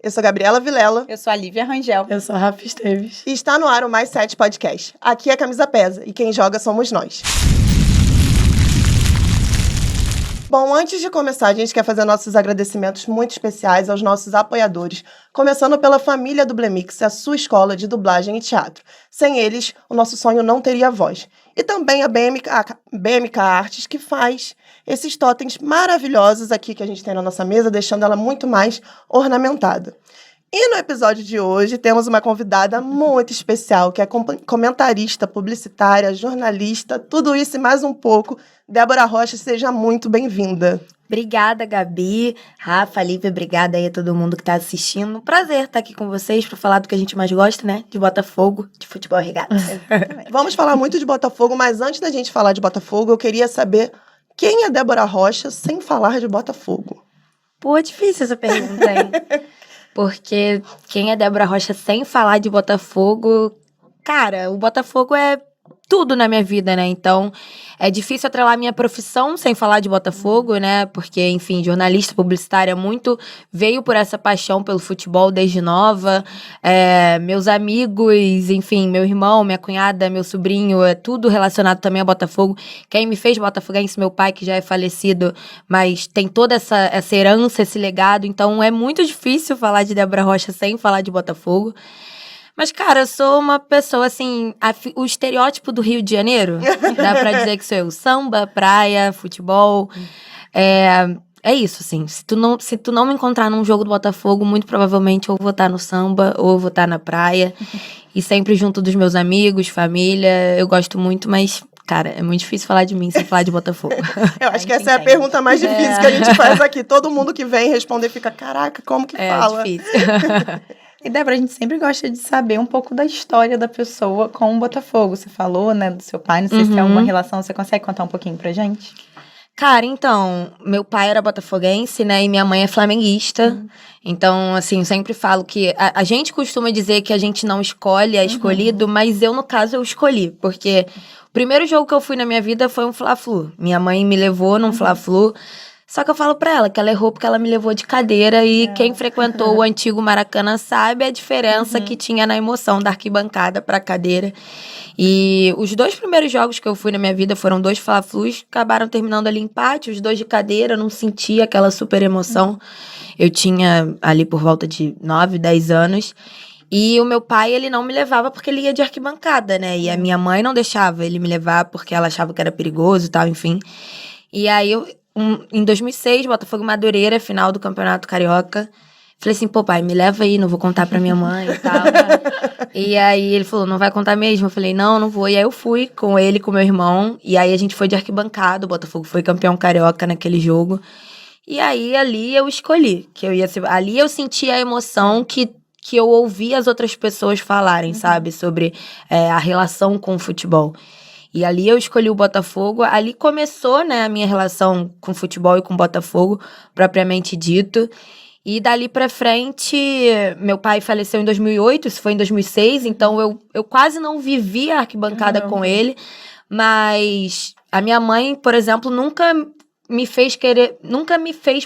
Eu sou Gabriela Vilela. Eu sou a Lívia Rangel. Eu sou a Rafa Esteves. E está no ar o Mais 7 Podcast. Aqui a camisa pesa e quem joga somos nós. Bom, antes de começar, a gente quer fazer nossos agradecimentos muito especiais aos nossos apoiadores, começando pela família Dublemix, a sua escola de dublagem e teatro. Sem eles, o nosso sonho não teria voz. E também a BMK Artes, que faz esses totens maravilhosos aqui que a gente tem na nossa mesa, deixando ela muito mais ornamentada. E no episódio de hoje temos uma convidada muito especial, que é comentarista, publicitária, jornalista, tudo isso e mais um pouco. Débora Rocha, seja muito bem-vinda. Obrigada, Gabi, Rafa, Lívia, obrigada aí a todo mundo que está assistindo. Um prazer estar aqui com vocês para falar do que a gente mais gosta, né? De Botafogo, de futebol e regata. Vamos falar muito de Botafogo, mas antes da gente falar de Botafogo, eu queria saber quem é Débora Rocha sem falar de Botafogo. Pô, é difícil essa pergunta, hein? Porque quem é Débora Rocha sem falar de Botafogo... Cara, o Botafogo é tudo na minha vida, né? Então, é difícil atrelar a minha profissão sem falar de Botafogo, né? Porque, enfim, jornalista publicitária muito veio por essa paixão pelo futebol desde nova. Meus amigos, enfim, meu irmão, minha cunhada, meu sobrinho, é tudo relacionado também a Botafogo. Quem me fez botafoguense, meu pai, que já é falecido, mas tem toda essa herança, esse legado. Então, é muito difícil falar de Débora Rocha sem falar de Botafogo. Mas, cara, eu sou uma pessoa, assim, o estereótipo do Rio de Janeiro, dá pra dizer que sou eu. Samba, praia, futebol, é isso, assim. Se tu não me encontrar num jogo do Botafogo, muito provavelmente eu vou estar no samba ou eu vou estar na praia. E sempre junto dos meus amigos, família, eu gosto muito, mas... Cara, é muito difícil falar de mim sem falar de Botafogo. Eu acho que essa é a pergunta mais difícil que a gente faz aqui. Todo mundo que vem responder fica, caraca, como que fala? É difícil. E, Débora, a gente sempre gosta de saber um pouco da história da pessoa com o Botafogo. Você falou, né, do seu pai, não sei se tem alguma relação. Você consegue contar um pouquinho pra gente? Cara, então, meu pai era botafoguense, né, e minha mãe é flamenguista. Então, assim, eu sempre falo que a gente costuma dizer que a gente não escolhe, é escolhido, mas eu, no caso, eu escolhi. Porque o primeiro jogo que eu fui na minha vida foi um Fla-Flu. Minha mãe me levou num Fla-Flu. Só que eu falo pra ela que ela errou porque ela me levou de cadeira e quem frequentou o antigo Maracanã sabe a diferença que tinha na emoção da arquibancada pra cadeira. E os 2 primeiros jogos que eu fui na minha vida foram 2 Fla-Flus, acabaram terminando ali empate, os 2 de cadeira, eu não sentia aquela super emoção. Eu tinha ali por volta de 9, 10 anos. E o meu pai, ele não me levava porque ele ia de arquibancada, né? E a minha mãe não deixava ele me levar porque ela achava que era perigoso e tal, enfim. E aí em 2006, Botafogo Madureira, final do Campeonato Carioca. Falei assim, pô, pai, me leva aí, não vou contar pra minha mãe e tal. E aí ele falou, não vai contar mesmo? Eu falei, não vou. E aí eu fui com ele, com meu irmão. E aí a gente foi de arquibancada, o Botafogo foi campeão carioca naquele jogo. E aí ali eu escolhi, que eu ia ser... Ali eu senti a emoção que eu ouvi as outras pessoas falarem, sabe? Sobre a relação com o futebol. E ali eu escolhi o Botafogo, ali começou, né, a minha relação com futebol e com o Botafogo, propriamente dito. E dali pra frente, meu pai faleceu em 2008, isso foi em 2006, então eu quase não vivi a arquibancada com ele, mas a minha mãe, por exemplo, nunca me fez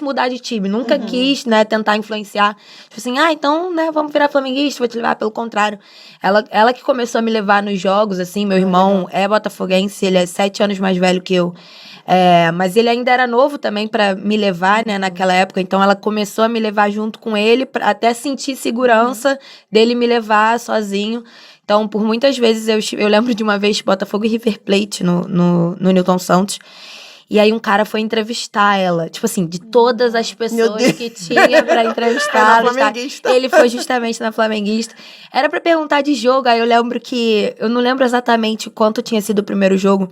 mudar de time, nunca quis, né, tentar influenciar. Tipo assim, então, né, vamos virar flamenguista, vou te levar. Pelo contrário. Ela que começou a me levar nos jogos, assim, meu irmão é botafoguense, ele é 7 anos mais velho que eu. Mas ele ainda era novo também pra me levar, né, naquela época. Então, ela começou a me levar junto com ele, pra até sentir segurança dele me levar sozinho. Então, por muitas vezes, eu lembro de uma vez Botafogo e River Plate no Newton Santos. E aí um cara foi entrevistar ela. Tipo assim, de todas as pessoas que tinha pra entrevistar. Ele foi justamente na Flamenguista. Era pra perguntar de jogo. Aí eu lembro que... Eu não lembro exatamente quanto tinha sido o primeiro jogo.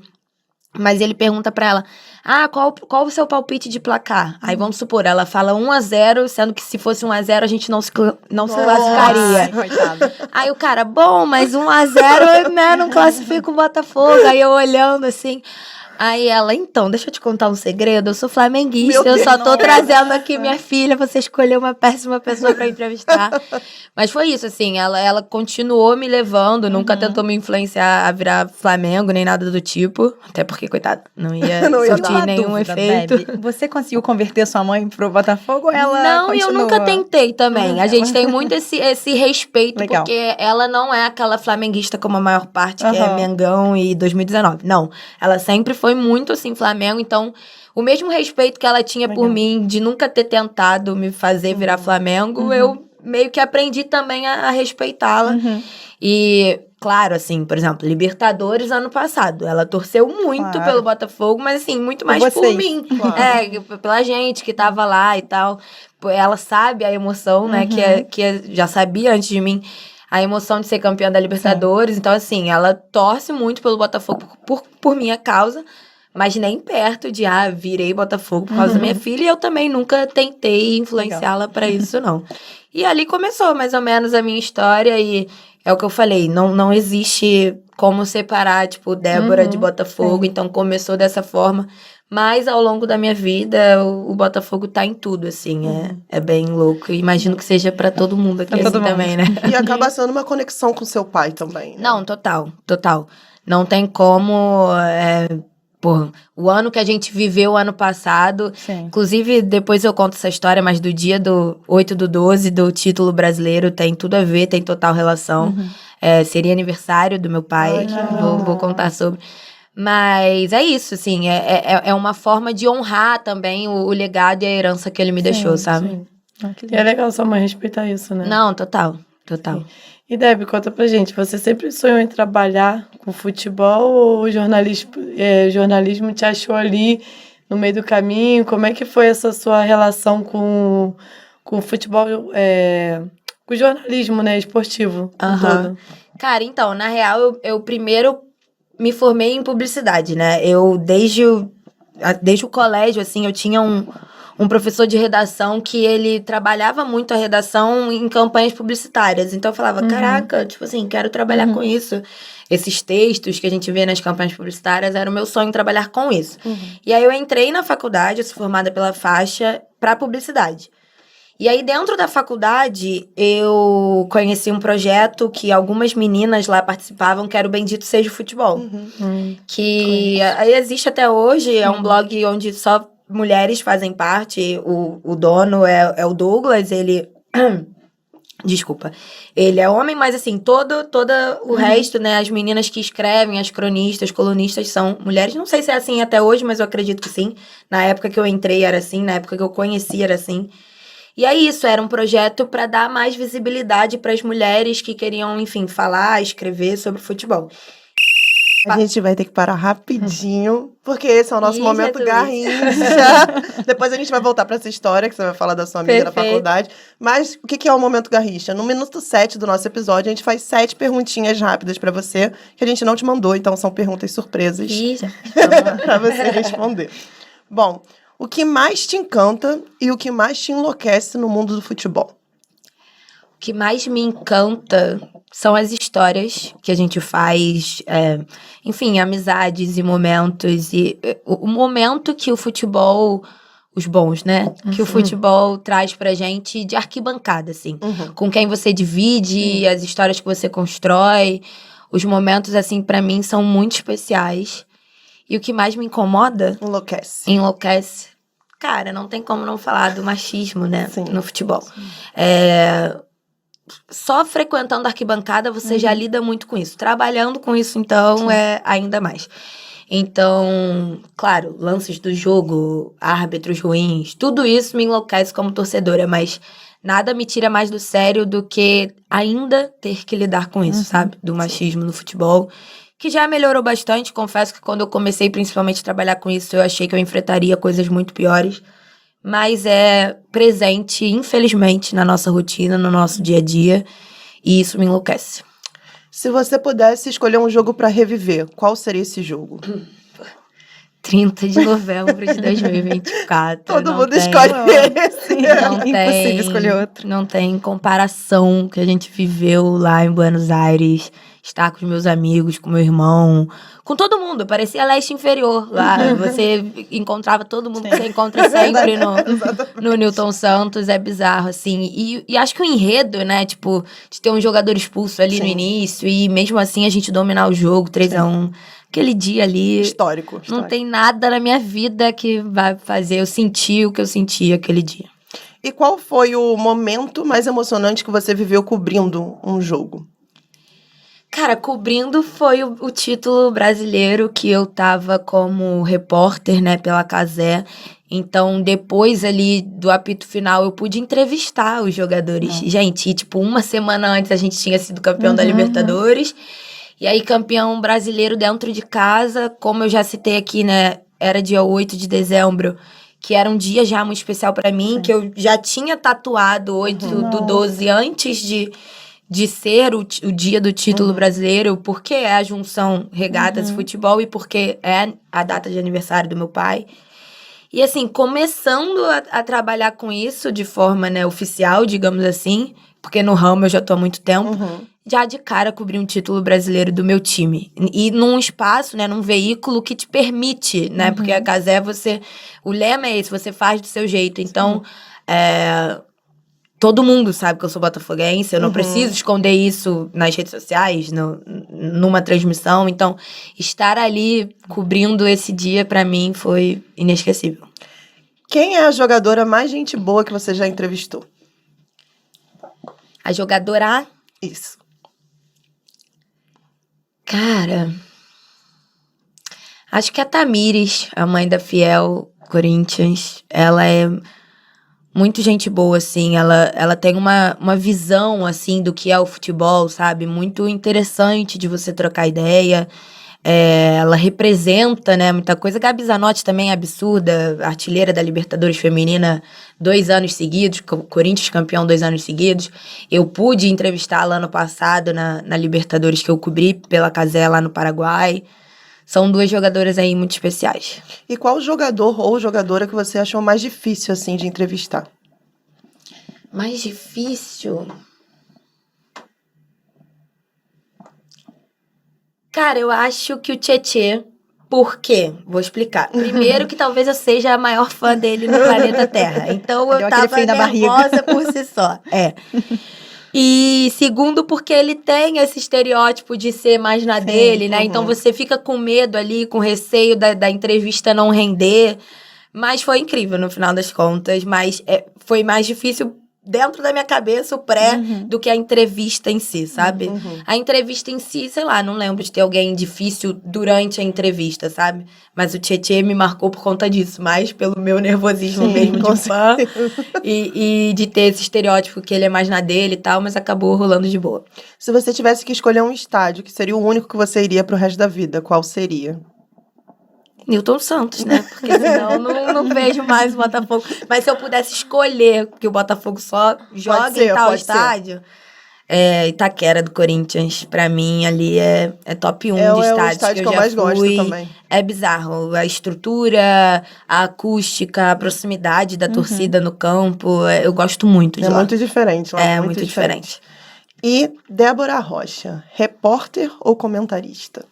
Mas ele pergunta pra ela... qual o seu palpite de placar? Aí vamos supor, ela fala 1-0, sendo que se fosse 1-0 a gente não se classificaria. Coitado. Aí o cara, bom, mas 1-0, né, não classifica o Botafogo. Aí eu olhando assim... Aí ela, então, deixa eu te contar um segredo, eu sou flamenguista, Meu eu só Deus, tô trazendo aqui minha filha, você escolheu uma péssima pessoa pra entrevistar. Mas foi isso, assim, ela continuou me levando, nunca tentou me influenciar a virar Flamengo, nem nada do tipo, até porque, coitado, não ia Não ia surtir dar. nenhum Dúvida, efeito. Bebe, você conseguiu converter sua mãe pro Botafogo ou ela Não, e eu continua? nunca tentei também. A gente tem muito esse respeito, Legal. porque ela não é aquela flamenguista como a maior parte, que é Aham. Mengão e 2019. Não, ela sempre foi muito, assim, Flamengo. Então, o mesmo respeito que ela tinha por Legal. mim, de nunca ter tentado me fazer virar Flamengo, eu meio que aprendi também a respeitá-la. Uhum. E, claro, assim, por exemplo, Libertadores ano passado. Ela torceu muito Claro. pelo Botafogo, mas assim, muito Por mais por vocês. mim. Claro. Pela gente que tava lá e tal. Pô, ela sabe a emoção, né, já sabia antes de mim. A emoção de ser campeã da Libertadores. Então, assim, ela torce muito pelo Botafogo por minha causa. Mas nem perto de, virei Botafogo por causa da minha filha. E eu também nunca tentei influenciá-la pra isso, não. E ali começou, mais ou menos, a minha história. E é o que eu falei, não existe como separar, tipo, Débora de Botafogo. sim. Então, começou dessa forma. Mas, ao longo da minha vida, o Botafogo tá em tudo, assim. É bem louco. E imagino que seja pra todo mundo aqui, Pra todo assim, mundo. também, né? E acaba sendo uma conexão com seu pai também, né? Não, total. Não tem como... o ano que a gente viveu ano passado... Sim. Inclusive, depois eu conto essa história, mas do dia do 8/12, do título brasileiro, tem tudo a ver, tem total relação. Seria aniversário do meu pai, Ai, que legal. vou contar sobre. Mas é isso, assim, é uma forma de honrar também o legado e a herança que ele me deixou, sabe? Sim. Ah, que E é legal sua mãe respeitar isso, né? Não, total. E Debbie, conta pra gente, você sempre sonhou em trabalhar com futebol ou o jornalismo te achou ali no meio do caminho? Como é que foi essa sua relação com o futebol, com o jornalismo, né, esportivo todo? Cara, então, na real, eu primeiro me formei em publicidade, né? Eu, desde o colégio, assim, eu tinha um professor de redação que ele trabalhava muito a redação em campanhas publicitárias. Então, eu falava, caraca, tipo assim, quero trabalhar com isso. Esses textos que a gente vê nas campanhas publicitárias, era o meu sonho trabalhar com isso. E aí, eu entrei na faculdade, eu sou formada pela faixa, pra publicidade. E aí, dentro da faculdade, eu conheci um projeto que algumas meninas lá participavam, que era o Bendito Seja o Futebol. Que aí existe até hoje, é um blog onde só mulheres fazem parte. O dono é o Douglas, ele... Desculpa. Ele é homem, mas assim, todo o resto, né? As meninas que escrevem, as cronistas, colunistas são mulheres. Não sei se é assim até hoje, mas eu acredito que sim. Na época que eu entrei era assim, na época que eu conheci era assim. E é isso, era um projeto para dar mais visibilidade para as mulheres que queriam, enfim, falar, escrever sobre futebol. A gente vai ter que parar rapidinho, porque esse é o nosso Ih, momento Jesus. Garrincha. Depois a gente vai voltar pra essa história, que você vai falar da sua amiga da Perfeito. faculdade. Mas o que é o momento Garrincha? No minuto 7 do nosso episódio, a gente faz 7 perguntinhas rápidas pra você, que a gente não te mandou, então são perguntas surpresas Ih, já. pra você responder. Bom, o que mais te encanta e o que mais te enlouquece no mundo do futebol? O que mais me encanta são as histórias que a gente faz, enfim, amizades e momentos. E o momento que o futebol, os bons, né? Que o futebol traz pra gente de arquibancada, assim. Com quem você divide, as histórias que você constrói. Os momentos, assim, pra mim, são muito especiais. E o que mais me incomoda, enlouquece. Cara, não tem como não falar do machismo, né? Sim. No futebol. Só frequentando a arquibancada você já lida muito com isso. Trabalhando com isso, então, é ainda mais. Então, claro, lances do jogo, árbitros ruins, tudo isso me enlouquece como torcedora, mas nada me tira mais do sério do que ainda ter que lidar com isso, sabe? Do machismo no futebol, que já melhorou bastante. Confesso que quando eu comecei principalmente a trabalhar com isso, eu achei que eu enfrentaria coisas muito piores. Mas é presente, infelizmente, na nossa rotina, no nosso dia a dia. E isso me enlouquece. Se você pudesse escolher um jogo pra reviver, qual seria esse jogo? 30 de novembro de 2024. Todo Não mundo tem- escolhe esse. Não Impossível tem, escolher outro. não tem comparação que a gente viveu lá em Buenos Aires. Estar com os meus amigos, com meu irmão, com todo mundo. Parecia leste inferior lá. Você encontrava todo mundo que você encontra sempre no Newton Santos. É bizarro, assim. E acho que o enredo, né? Tipo, de ter um jogador expulso ali no Sim. início. E mesmo assim a gente dominar o jogo 3-1. Aquele dia ali... Histórico. Não tem nada na minha vida que vai fazer eu sentir o que eu senti aquele dia. E qual foi o momento mais emocionante que você viveu cobrindo um jogo? Cara, cobrindo foi o título brasileiro que eu tava como repórter, né, pela Cazé. Então, depois ali do apito final, eu pude entrevistar os jogadores. Gente, e, tipo, uma semana antes a gente tinha sido campeão da Libertadores. E aí, campeão brasileiro dentro de casa. Como eu já citei aqui, né, era dia 8 de dezembro, que era um dia já muito especial pra mim, que eu já tinha tatuado 8/12 antes de ser o dia do título brasileiro, porque é a junção regatas e futebol e porque é a data de aniversário do meu pai. E assim, começando a trabalhar com isso de forma, né, oficial, digamos assim, porque no ramo eu já tô há muito tempo, já de cara cobri um título brasileiro do meu time. E num espaço, né, num veículo que te permite, né, porque a Cazé, o lema é esse, você faz do seu jeito. Então, todo mundo sabe que eu sou botafoguense, eu não preciso esconder isso nas redes sociais, numa transmissão. Então, estar ali cobrindo esse dia, pra mim, foi inesquecível. Quem é a jogadora mais gente boa que você já entrevistou? A jogadora, Isso. cara... Acho que a Tamires, a mãe da Fiel Corinthians, ela é... muito gente boa, assim, ela tem uma visão, assim, do que é o futebol, sabe? Muito interessante de você trocar ideia. Ela representa, né, muita coisa. Gabi Zanotti também é absurda, artilheira da Libertadores Feminina 2 anos seguidos, Corinthians campeão 2 anos seguidos. Eu pude entrevistá-la ano passado na Libertadores que eu cobri pela Cazé lá no Paraguai. São 2 jogadoras aí muito especiais. E qual jogador ou jogadora que você achou mais difícil, assim, de entrevistar? Mais difícil? Cara, eu acho que o Tietê. Por quê? Vou explicar. Primeiro que talvez eu seja a maior fã dele no planeta Terra. Então eu Deu aquele tava frio na barriga. nervosa por si só. E segundo, porque ele tem esse estereótipo de ser mais na dele, né? Então você fica com medo ali, com receio da entrevista não render. Mas foi incrível no final das contas. Mas foi mais difícil dentro da minha cabeça o pré do que a entrevista em si, sabe? A entrevista em si, sei lá, não lembro de ter alguém difícil durante a entrevista, sabe? Mas o Tietê me marcou por conta disso, mais pelo meu nervosismo mesmo com de fã e de ter esse estereótipo que ele é mais na dele e tal, mas acabou rolando de boa. Se você tivesse que escolher um estádio que seria o único que você iria pro resto da vida, qual seria? Newton Santos, né? Porque senão não vejo mais o Botafogo. Mas se eu pudesse escolher, porque o Botafogo só joga em tal estádio, Itaquera do Corinthians, pra mim, ali é top 1 de É o estádios estádio que eu já mais gosto fui. também. É bizarro. A estrutura, a acústica, a proximidade da torcida no campo. Eu gosto muito de É lá. muito diferente lá. É muito diferente. E Débora Rocha, repórter ou comentarista?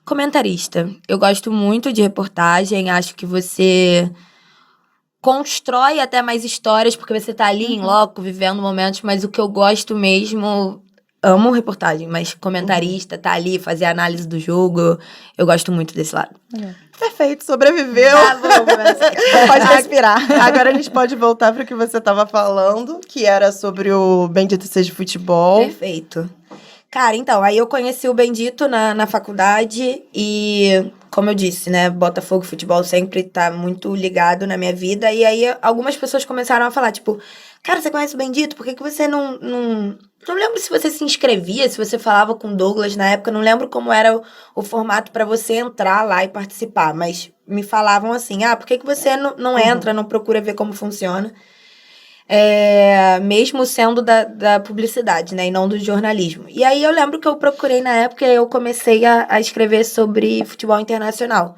Comentarista. Eu gosto muito de reportagem. Acho que você constrói até mais histórias, porque você tá ali em loco, vivendo momentos. Mas o que eu gosto mesmo... Amo reportagem, mas comentarista, tá ali, fazer análise do jogo. Eu gosto muito desse lado. Perfeito, sobreviveu. Tá bom, mas... Pode respirar. Agora a gente pode voltar para o que você estava falando, que era sobre o Bendito Seja Futebol. Perfeito. Cara, então, aí eu conheci o Bendito na faculdade e, como eu disse, né, Botafogo Futebol sempre tá muito ligado na minha vida. E aí algumas pessoas começaram a falar, tipo, cara, você conhece o Bendito? Por que você não... Não lembro se você se inscrevia, se você falava com o Douglas na época, não lembro como era o formato para você entrar lá e participar, mas me falavam assim, por que você não entra, não procura ver como funciona? Mesmo sendo da publicidade, né, e não do jornalismo. E aí eu lembro que eu procurei na época e eu comecei a escrever sobre futebol internacional.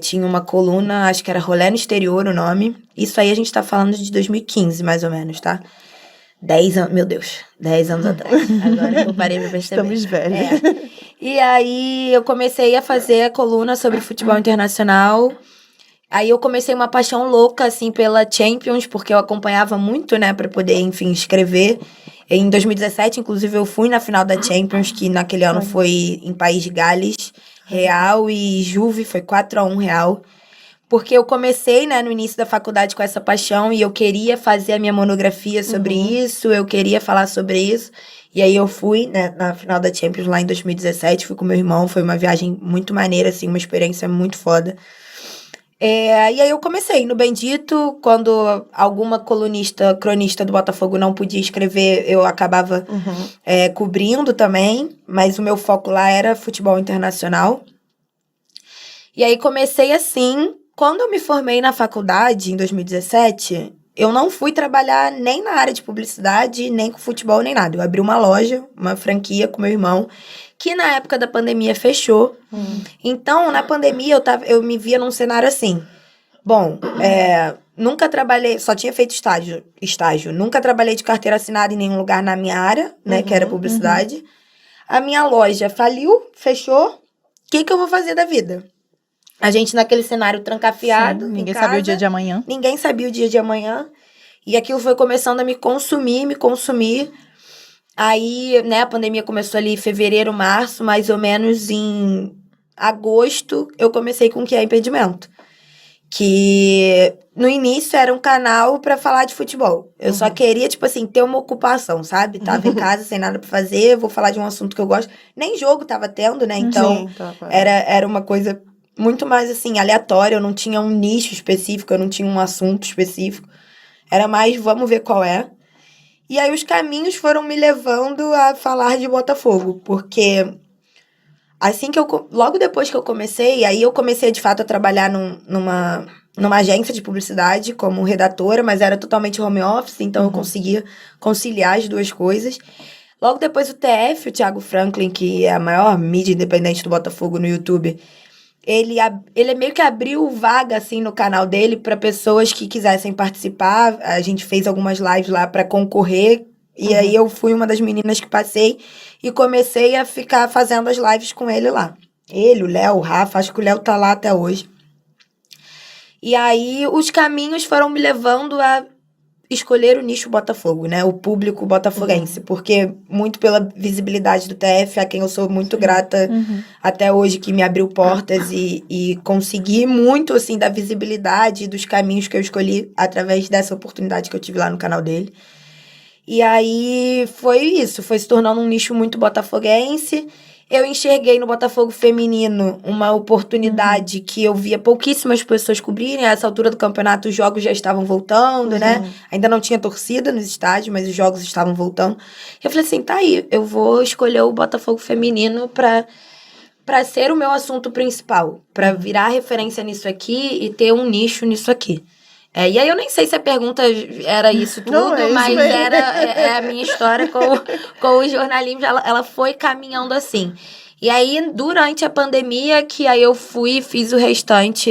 Tinha uma coluna, acho que era Rolê no Exterior o nome. Isso aí a gente tá falando de 2015, mais ou menos, tá? 10 anos, meu Deus, 10 anos atrás. Agora que eu parei pra perceber. Estamos velhos. E aí eu comecei a fazer a coluna sobre futebol internacional. Aí eu comecei uma paixão louca, assim, pela Champions, porque eu acompanhava muito, né, pra poder, enfim, escrever. Em 2017, inclusive, eu fui na final da Champions, que naquele ano foi em País de Gales, Real e Juve, foi 4-1 Real. Porque eu comecei, né, no início da faculdade com essa paixão e eu queria fazer a minha monografia sobre isso, eu queria falar sobre isso. E aí eu fui, né, na final da Champions lá em 2017, fui com meu irmão, foi uma viagem muito maneira, assim, uma experiência muito foda. E aí eu comecei no Bendito, quando alguma cronista do Botafogo não podia escrever, eu acabava cobrindo também, mas o meu foco lá era futebol internacional. E aí comecei assim. Quando eu me formei na faculdade, em 2017, eu não fui trabalhar nem na área de publicidade, nem com futebol, nem nada. Eu abri uma loja, uma franquia com meu irmão, que na época da pandemia fechou. Então, na pandemia, eu me via num cenário assim. Bom, nunca trabalhei, só tinha feito estágio. Nunca trabalhei de carteira assinada em nenhum lugar na minha área, né, que era publicidade. A minha loja faliu, fechou. O que eu vou fazer da vida? A gente naquele cenário trancafiado. Sim, ninguém em casa, sabia o dia de amanhã. Ninguém sabia o dia de amanhã. E aquilo foi começando a me consumir. Aí, né, a pandemia começou ali em fevereiro, março, mais ou menos em agosto, eu comecei com o Que é Impedimento. Que no início era um canal pra falar de futebol. Eu só queria, tipo assim, ter uma ocupação, sabe? Tava em casa sem nada pra fazer, vou falar de um assunto que eu gosto. Nem jogo tava tendo, né? Então, era uma coisa muito mais, assim, aleatória. Eu não tinha um nicho específico, eu não tinha um assunto específico. Era mais, vamos ver qual é. E aí os caminhos foram me levando a falar de Botafogo, porque assim que logo depois que eu comecei, aí eu comecei de fato a trabalhar numa agência de publicidade como redatora, mas era totalmente home office, então eu conseguia conciliar as duas coisas. Logo depois o TF, o Thiago Franklin, que é a maior mídia independente do Botafogo no YouTube, ele meio que abriu vaga, assim, no canal dele para pessoas que quisessem participar. A gente fez algumas lives lá para concorrer. E aí eu fui uma das meninas que passei e comecei a ficar fazendo as lives com ele lá. Ele, o Léo, o Rafa, acho que o Léo tá lá até hoje. E aí os caminhos foram me levando a escolher o nicho Botafogo, né? O público botafoguense. Porque muito pela visibilidade do TF, a quem eu sou muito grata até hoje, que me abriu portas e consegui muito, assim, da visibilidade dos caminhos que eu escolhi através dessa oportunidade que eu tive lá no canal dele. E aí foi isso, foi se tornando um nicho muito botafoguense. Eu enxerguei no Botafogo feminino uma oportunidade que eu via pouquíssimas pessoas cobrirem. A essa altura do campeonato, os jogos já estavam voltando, né? Ainda não tinha torcida nos estádios, mas os jogos estavam voltando. Eu falei assim, tá aí, eu vou escolher o Botafogo feminino pra ser o meu assunto principal. Pra virar referência nisso aqui e ter um nicho nisso aqui. E aí eu nem sei se a pergunta era isso tudo, Não, é isso mas mesmo. é a minha história com o jornalismo, ela foi caminhando assim. E aí, durante a pandemia, que aí eu fui e fiz o restante,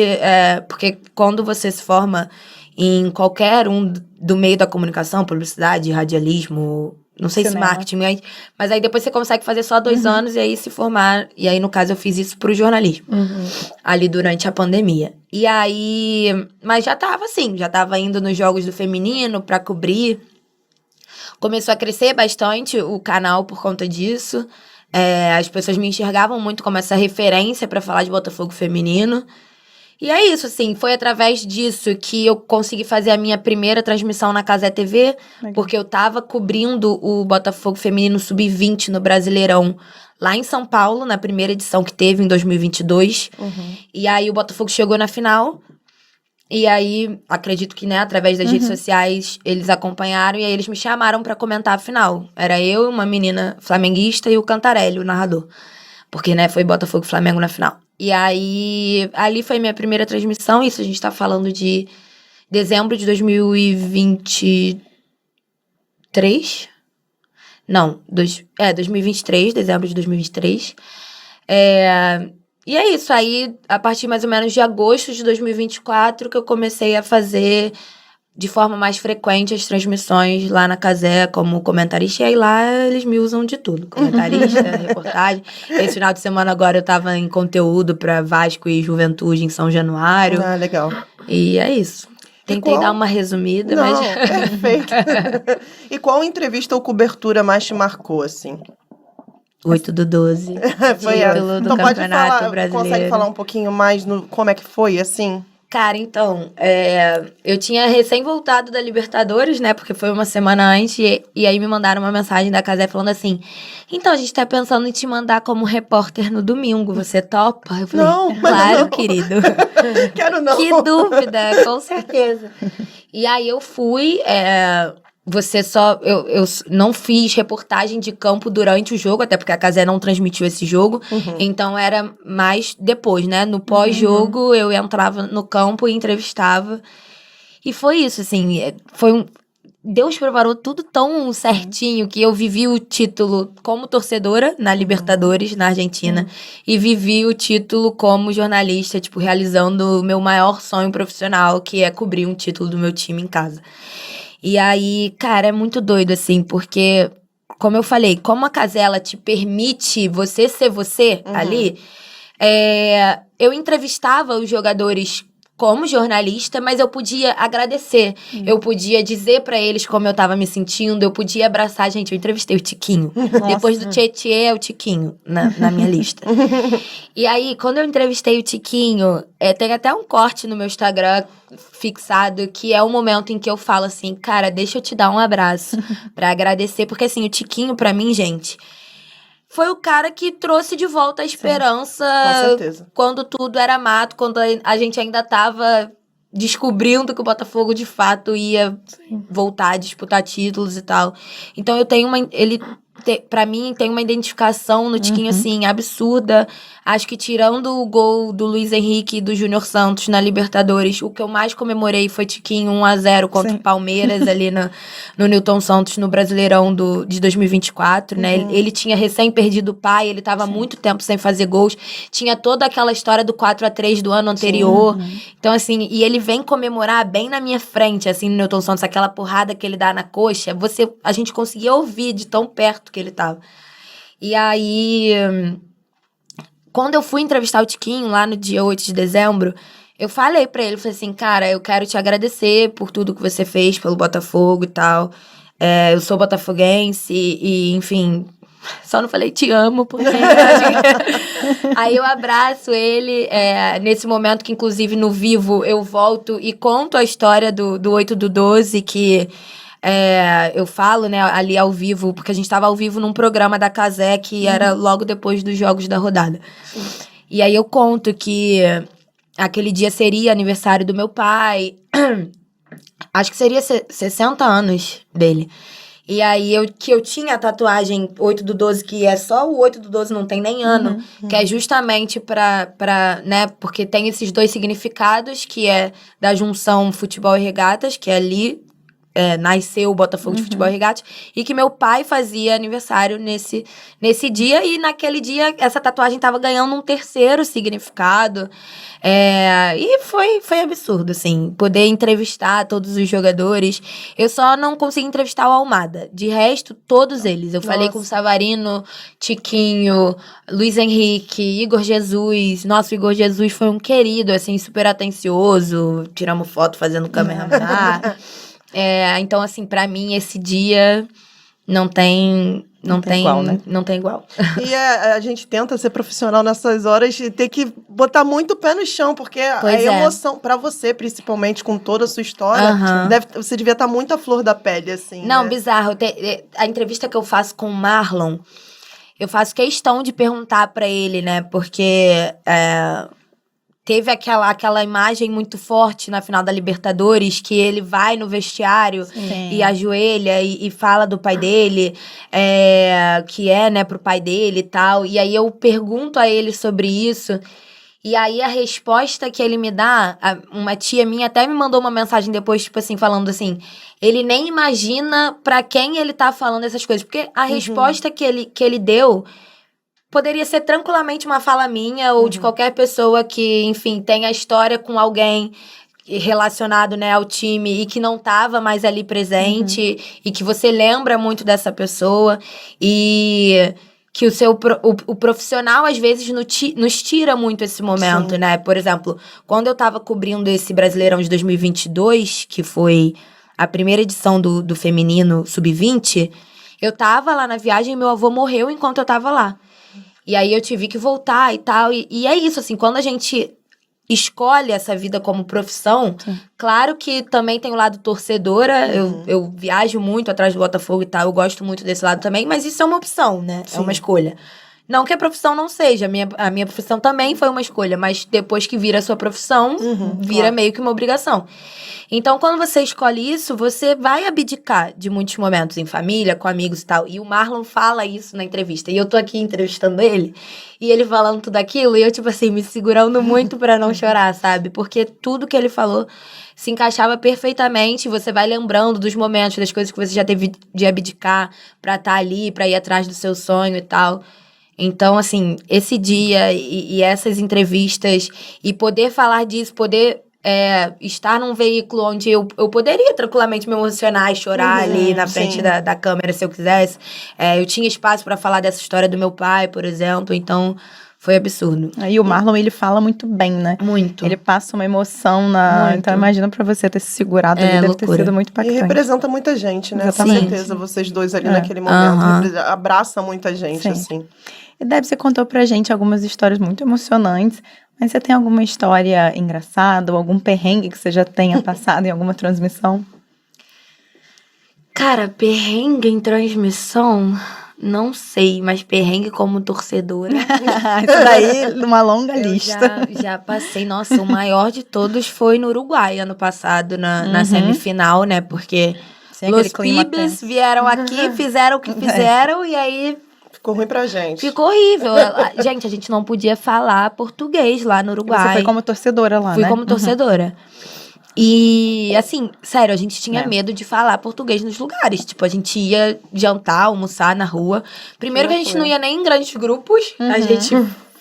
porque quando você se forma em qualquer um do meio da comunicação, publicidade, radialismo, não sei Cinema. se marketing, mas aí depois você consegue fazer só 2 anos e aí se formar. E aí, no caso, eu fiz isso pro jornalismo, ali durante a pandemia. E aí, mas já tava indo nos jogos do feminino pra cobrir. Começou a crescer bastante o canal por conta disso. As pessoas me enxergavam muito como essa referência pra falar de Botafogo feminino. E é isso, assim, foi através disso que eu consegui fazer a minha primeira transmissão na Cazé TV, porque eu tava cobrindo o Botafogo Feminino Sub-20 no Brasileirão, lá em São Paulo, na primeira edição que teve, em 2022. E aí o Botafogo chegou na final, e aí, acredito que, né, através das redes sociais, eles acompanharam, e aí eles me chamaram pra comentar a final. Era eu, uma menina flamenguista e o Cantarelli, o narrador. Porque, né, foi Botafogo e Flamengo na final. E aí, ali foi minha primeira transmissão. Isso a gente tá falando de dezembro de 2023? Não, 2023, dezembro de 2023. E é isso, aí a partir mais ou menos de agosto de 2024 que eu comecei a fazer de forma mais frequente as transmissões lá na Cazé como comentarista. E aí lá eles me usam de tudo, comentarista, reportagem. Esse final de semana agora eu tava em conteúdo pra Vasco e Juventude em São Januário. Ah, legal. E é isso. Tentei qual- dar uma resumida, Não, mas... perfeito. E qual entrevista ou cobertura mais te marcou, assim? 8 do 12. Foi essa. Título do Então pode Campeonato falar, Brasileiro. consegue falar um pouquinho mais no como é que foi, assim? Cara, então, eu tinha recém voltado da Libertadores, né? Porque foi uma semana antes, e aí me mandaram uma mensagem da Cazé falando assim: então, a gente tá pensando em te mandar como repórter no domingo, você topa? Eu falei, Não, mas claro, não. querido. Quero não. Que dúvida, com certeza. E aí eu fui, eu não fiz reportagem de campo durante o jogo, até porque a Cazé não transmitiu esse jogo, então era mais depois, né? No pós-jogo eu entrava no campo e entrevistava. E foi isso, assim, Deus preparou tudo tão certinho que eu vivi o título como torcedora na Libertadores, na Argentina, e vivi o título como jornalista, tipo, realizando o meu maior sonho profissional, que é cobrir um título do meu time em casa. E aí, cara, é muito doido, assim, porque, como eu falei, como a Casella te permite você ser você ali, eu entrevistava os jogadores como jornalista, mas eu podia agradecer. Eu podia dizer pra eles como eu tava me sentindo, eu podia abraçar. Gente, eu entrevistei o Tiquinho. Depois do Tietê, é o Tiquinho na minha lista. E aí, quando eu entrevistei o Tiquinho, tem até um corte no meu Instagram fixado, que é o momento em que eu falo assim, cara, deixa eu te dar um abraço pra agradecer. Porque assim, o Tiquinho, pra mim, gente, foi o cara que trouxe de volta a esperança Com certeza. quando tudo era mato, quando a gente ainda tava descobrindo que o Botafogo de fato ia voltar a disputar títulos e tal. Então eu tenho pra mim, tem uma identificação no Tiquinho, assim, absurda. Acho que tirando o gol do Luiz Henrique e do Júnior Santos na Libertadores, o que eu mais comemorei foi Tiquinho 1-0 contra o Palmeiras, ali no Newton Santos, no Brasileirão de 2024, né? Ele tinha recém perdido o pai, ele tava há muito tempo sem fazer gols. Tinha toda aquela história do 4-3 do ano anterior. Então, assim, e ele vem comemorar bem na minha frente, assim, no Newton Santos, aquela porrada que ele dá na coxa, a gente conseguia ouvir de tão perto que ele tava. E aí, quando eu fui entrevistar o Tiquinho, lá no dia 8 de dezembro, eu falei pra ele, falei assim, cara, eu quero te agradecer por tudo que você fez pelo Botafogo e tal. Eu sou botafoguense e, enfim, só não falei te amo, porque... Aí eu abraço ele, nesse momento que, inclusive, no vivo, eu volto e conto a história do 8 do 12, que... eu falo, né, ali ao vivo, porque a gente tava ao vivo num programa da Cazé, que era logo depois dos jogos da rodada. E aí eu conto que aquele dia seria aniversário do meu pai, acho que seria 60 anos dele. E aí eu tinha a tatuagem 8 do 12, que é só o 8 do 12, não tem nem ano, que é justamente pra, né, porque tem esses dois significados, que é da junção futebol e regatas, que é ali... nasceu o Botafogo de Futebol e Regatas, e que meu pai fazia aniversário nesse dia, e naquele dia essa tatuagem tava ganhando um terceiro significado, e foi absurdo, assim, poder entrevistar todos os jogadores. Eu só não consegui entrevistar o Almada, de resto, todos eles. Eu falei com o Savarino, Tiquinho, Luiz Henrique, Igor Jesus. Nossa, o Igor Jesus foi um querido, assim, super atencioso, tiramos foto fazendo câmera. Então, assim, pra mim, esse dia não tem igual, né? Não tem igual. E a gente tenta ser profissional nessas horas e ter que botar muito o pé no chão, porque Pois a emoção, pra você, principalmente, com toda a sua história, você devia estar muito à flor da pele, assim, Não, né? bizarro. A entrevista que eu faço com o Marlon, eu faço questão de perguntar pra ele, né? Porque... teve aquela imagem muito forte na final da Libertadores, que ele vai no vestiário e ajoelha e fala do pai dele, que né, pro pai dele e tal. E aí eu pergunto a ele sobre isso. E aí a resposta que ele me dá, uma tia minha até me mandou uma mensagem depois, tipo assim, falando assim, ele nem imagina pra quem ele tá falando essas coisas. Porque a resposta que ele deu... poderia ser tranquilamente uma fala minha ou de qualquer pessoa que, enfim, tenha história com alguém relacionado, né, ao time e que não tava mais ali presente e que você lembra muito dessa pessoa e que o profissional às vezes nos tira muito esse momento, né? Por exemplo, quando eu tava cobrindo esse Brasileirão de 2022, que foi a primeira edição do feminino sub-20, eu tava lá na viagem e meu avô morreu enquanto eu tava lá. E aí eu tive que voltar e tal. E é isso, assim, quando a gente escolhe essa vida como profissão, claro que também tem o lado torcedora, eu viajo muito atrás do Botafogo e tal, eu gosto muito desse lado também, mas isso é uma opção, né? É uma escolha. Não que a profissão não seja, a minha profissão também foi uma escolha, mas depois que vira a sua profissão, vira meio que uma obrigação. Então, quando você escolhe isso, você vai abdicar de muitos momentos em família, com amigos e tal. E o Marlon fala isso na entrevista. E eu tô aqui entrevistando ele, e ele falando tudo aquilo, e eu, tipo assim, me segurando muito pra não chorar, sabe? Porque tudo que ele falou se encaixava perfeitamente. Você vai lembrando dos momentos, das coisas que você já teve de abdicar pra estar ali, pra ir atrás do seu sonho e tal. Então, assim, esse dia e essas entrevistas, e poder falar disso, poder estar num veículo onde eu poderia tranquilamente me emocionar e chorar ali na frente da câmera, se eu quisesse. Eu tinha espaço pra falar dessa história do meu pai, por exemplo, então foi absurdo. E o Marlon, ele fala muito bem, né? Muito. Ele passa uma emoção Então, imagina pra você ter se segurado ali, deve ter sido muito E impactante. representa muita gente, né? Com certeza, vocês dois ali naquele momento. Abraça muita gente, assim. E Deb, você contou pra gente algumas histórias muito emocionantes, mas você tem alguma história engraçada ou algum perrengue que você já tenha passado em alguma transmissão? Cara, perrengue em transmissão, não sei, mas perrengue como torcedora. Isso daí, numa longa lista. Já passei. Nossa, o maior de todos foi no Uruguai, ano passado, na semifinal, né? Porque os Pibes vieram aqui, fizeram o que fizeram, e aí... Ficou ruim pra gente. Ficou horrível. Gente, a gente não podia falar português lá no Uruguai. Você foi como torcedora lá, né? Fui como torcedora. E, assim, sério, a gente tinha medo de falar português nos lugares. Tipo, a gente ia jantar, almoçar na rua. Primeiro que a gente não ia nem em grandes grupos. A gente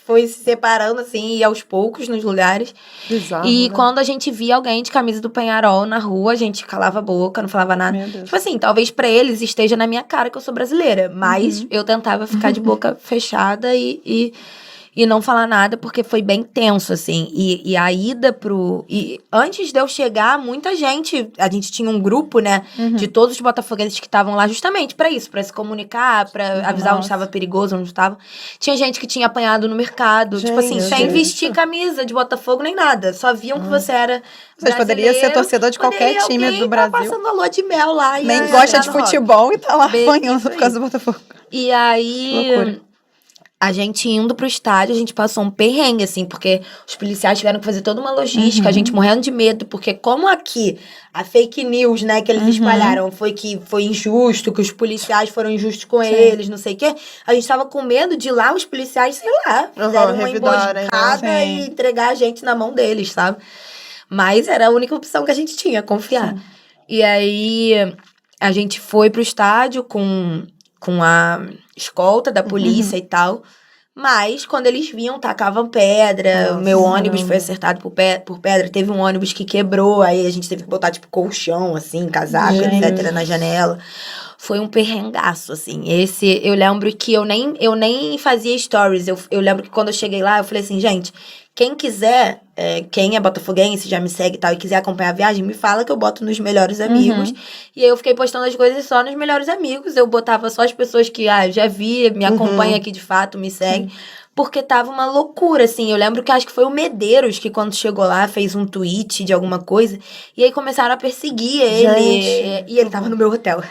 foi se separando, assim, e aos poucos nos lugares. Bizarro, e né? quando a gente via alguém de camisa do Penharol na rua, a gente calava a boca, não falava nada. Meu Deus. Tipo assim, talvez pra eles esteja na minha cara que eu sou brasileira. Mas eu tentava ficar de boca fechada e não falar nada, porque foi bem tenso, assim. E a ida E antes de eu chegar, muita gente... A gente tinha um grupo, né? De todos os botafoguenses que estavam lá justamente pra isso. Pra se comunicar, pra avisar onde estava perigoso, onde estava. Tinha gente que tinha apanhado no mercado. Tipo assim, sem vestir camisa de Botafogo nem nada. Só viam que você era Você poderia ser torcedor de qualquer time do Brasil. Tá passando a lua de mel lá. E Nem gosta de futebol e tá lá apanhando por causa do Botafogo. E aí... A gente indo pro estádio, a gente passou um perrengue, assim, porque os policiais tiveram que fazer toda uma logística, a gente morrendo de medo, porque como aqui a fake news, né, que eles espalharam foi que foi injusto, que os policiais foram injustos com eles, não sei o quê, a gente tava com medo de lá os policiais, sei lá, fizeram uma emboscada e entregar a gente na mão deles, sabe? Mas era a única opção que a gente tinha, confiar. E aí a gente foi pro estádio com a escolta da polícia e tal. Mas, quando eles vinham, tacavam pedra. Meu ônibus foi acertado por pedra. Teve um ônibus que quebrou. Aí, a gente teve que botar, tipo, colchão, assim, casaco, etc., na janela. Foi um perrengaço, assim. Eu lembro que eu nem fazia stories. Eu lembro que quando eu cheguei lá, eu falei assim, gente... Quem quiser, quem é botafoguense, já me segue e tal, e quiser acompanhar a viagem, me fala que eu boto nos melhores amigos. E aí eu fiquei postando as coisas só nos melhores amigos. Eu botava só as pessoas que, eu já vi, me acompanham aqui de fato, me seguem. Porque tava uma loucura, assim. Eu lembro que acho que foi o Medeiros que, quando chegou lá, fez um tweet de alguma coisa. E aí começaram a perseguir ele. E ele tava no meu hotel.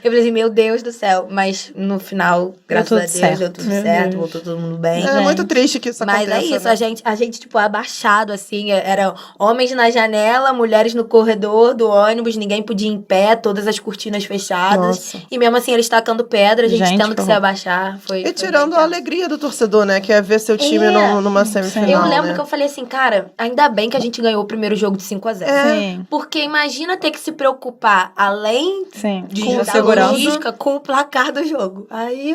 Eu falei assim, meu Deus do céu. Mas no final, graças a Deus, deu tudo certo. Voltou todo mundo bem. É muito triste que isso Mas era cabeça, isso. né? A gente, tipo, abaixado, assim. Era homens na janela, mulheres no corredor do ônibus, ninguém podia ir em pé, todas as cortinas fechadas. Nossa. E mesmo assim, eles tacando pedra, a gente Gente, tendo que que se horror. abaixar. E tirando a alegria do torcedor, né? Que é ver seu time numa semifinal, Eu lembro né? que eu falei assim, cara, ainda bem que a gente ganhou o primeiro jogo de 5-0. Sim, Porque imagina ter que se preocupar, além sim. de Com da segurança. logística, com o placar do jogo. Aí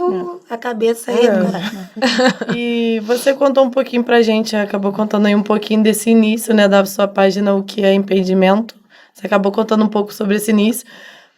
a cabeça É. ia do caralho. E você contou um pouquinho pra gente, acabou contando aí um pouquinho desse início, né, da sua página, o que é impedimento. Você acabou contando um pouco sobre esse início.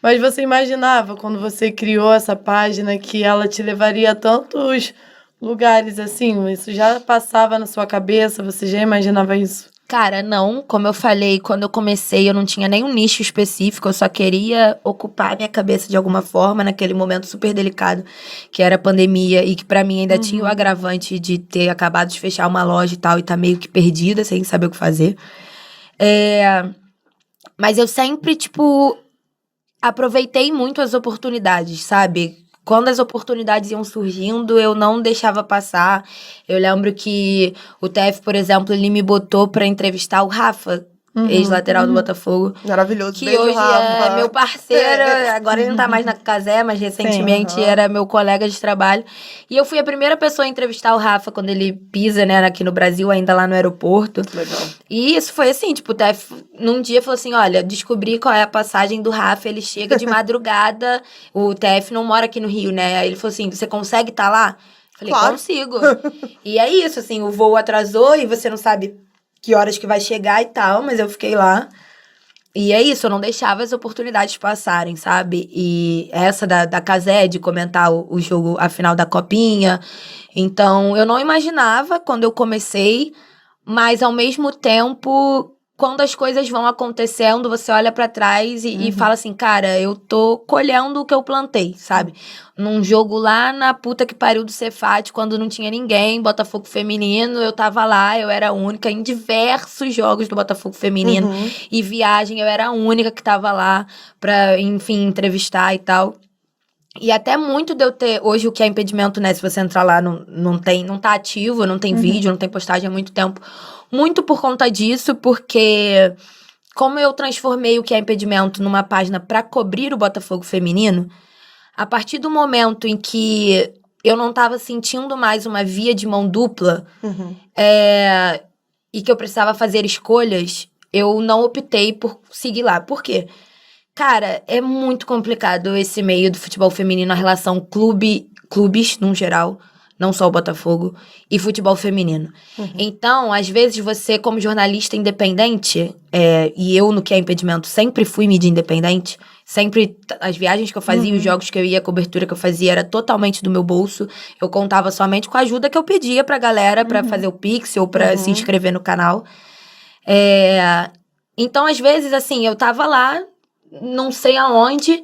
Mas você imaginava, quando você criou essa página, que ela te levaria a tantos lugares assim? Isso já passava na sua cabeça? Você já imaginava isso? Cara, não. Como eu falei, quando eu comecei, eu não tinha nenhum nicho específico. Eu só queria ocupar minha cabeça de alguma forma naquele momento super delicado, que era a pandemia. E que pra mim ainda tinha o agravante de ter acabado de fechar uma loja e tal. E tá meio que perdida, sem saber o que fazer. Mas eu sempre, tipo, aproveitei muito as oportunidades, sabe? Quando as oportunidades iam surgindo, eu não deixava passar. Eu lembro que o TF, por exemplo, ele me botou pra entrevistar o Rafa, ex-lateral do Botafogo. Maravilhoso. Que Beijo, hoje Rafa. é meu parceiro, agora ele não tá mais na Casé, mas recentemente Sim, aham. era meu colega de trabalho. E eu fui a primeira pessoa a entrevistar o Rafa quando ele pisa, né, aqui no Brasil, ainda lá no aeroporto. Legal. E isso foi assim, tipo, o TF num dia falou assim, olha, descobri qual é a passagem do Rafa, ele chega de madrugada, o TF não mora aqui no Rio, né? Aí ele falou assim, você consegue estar lá? Falei, Claro. consigo. E é isso, assim, o voo atrasou e você não sabe que horas que vai chegar e tal, mas eu fiquei lá. E é isso, eu não deixava as oportunidades passarem, sabe? E essa da Casé, de comentar o jogo, a final da Copinha. Então, eu não imaginava quando eu comecei, mas ao mesmo tempo, quando as coisas vão acontecendo, você olha pra trás e fala assim, cara, eu tô colhendo o que eu plantei, sabe? Num jogo lá na puta que pariu do Cefat, quando não tinha ninguém, Botafogo feminino, eu tava lá, eu era a única em diversos jogos do Botafogo feminino. E viagem, eu era a única que tava lá pra, enfim, entrevistar e tal. E até muito de eu ter, hoje o que é impedimento, né, se você entrar lá, não tá ativo, não tem vídeo, não tem postagem há muito tempo. Muito por conta disso, porque como eu transformei o que é impedimento numa página pra cobrir o Botafogo feminino, a partir do momento em que eu não tava sentindo mais uma via de mão dupla, e que eu precisava fazer escolhas, eu não optei por seguir lá. Por quê? Cara, é muito complicado esse meio do futebol feminino, a relação clubes, num geral, não só o Botafogo, e futebol feminino. Então, às vezes, você, como jornalista independente, e eu, no que é impedimento, sempre fui mídia independente, sempre, as viagens que eu fazia, os jogos que eu ia, a cobertura que eu fazia, era totalmente do meu bolso. Eu contava somente com a ajuda que eu pedia pra galera, pra fazer o Pix, ou pra se inscrever no canal. Então, às vezes, assim, eu tava lá, não sei aonde,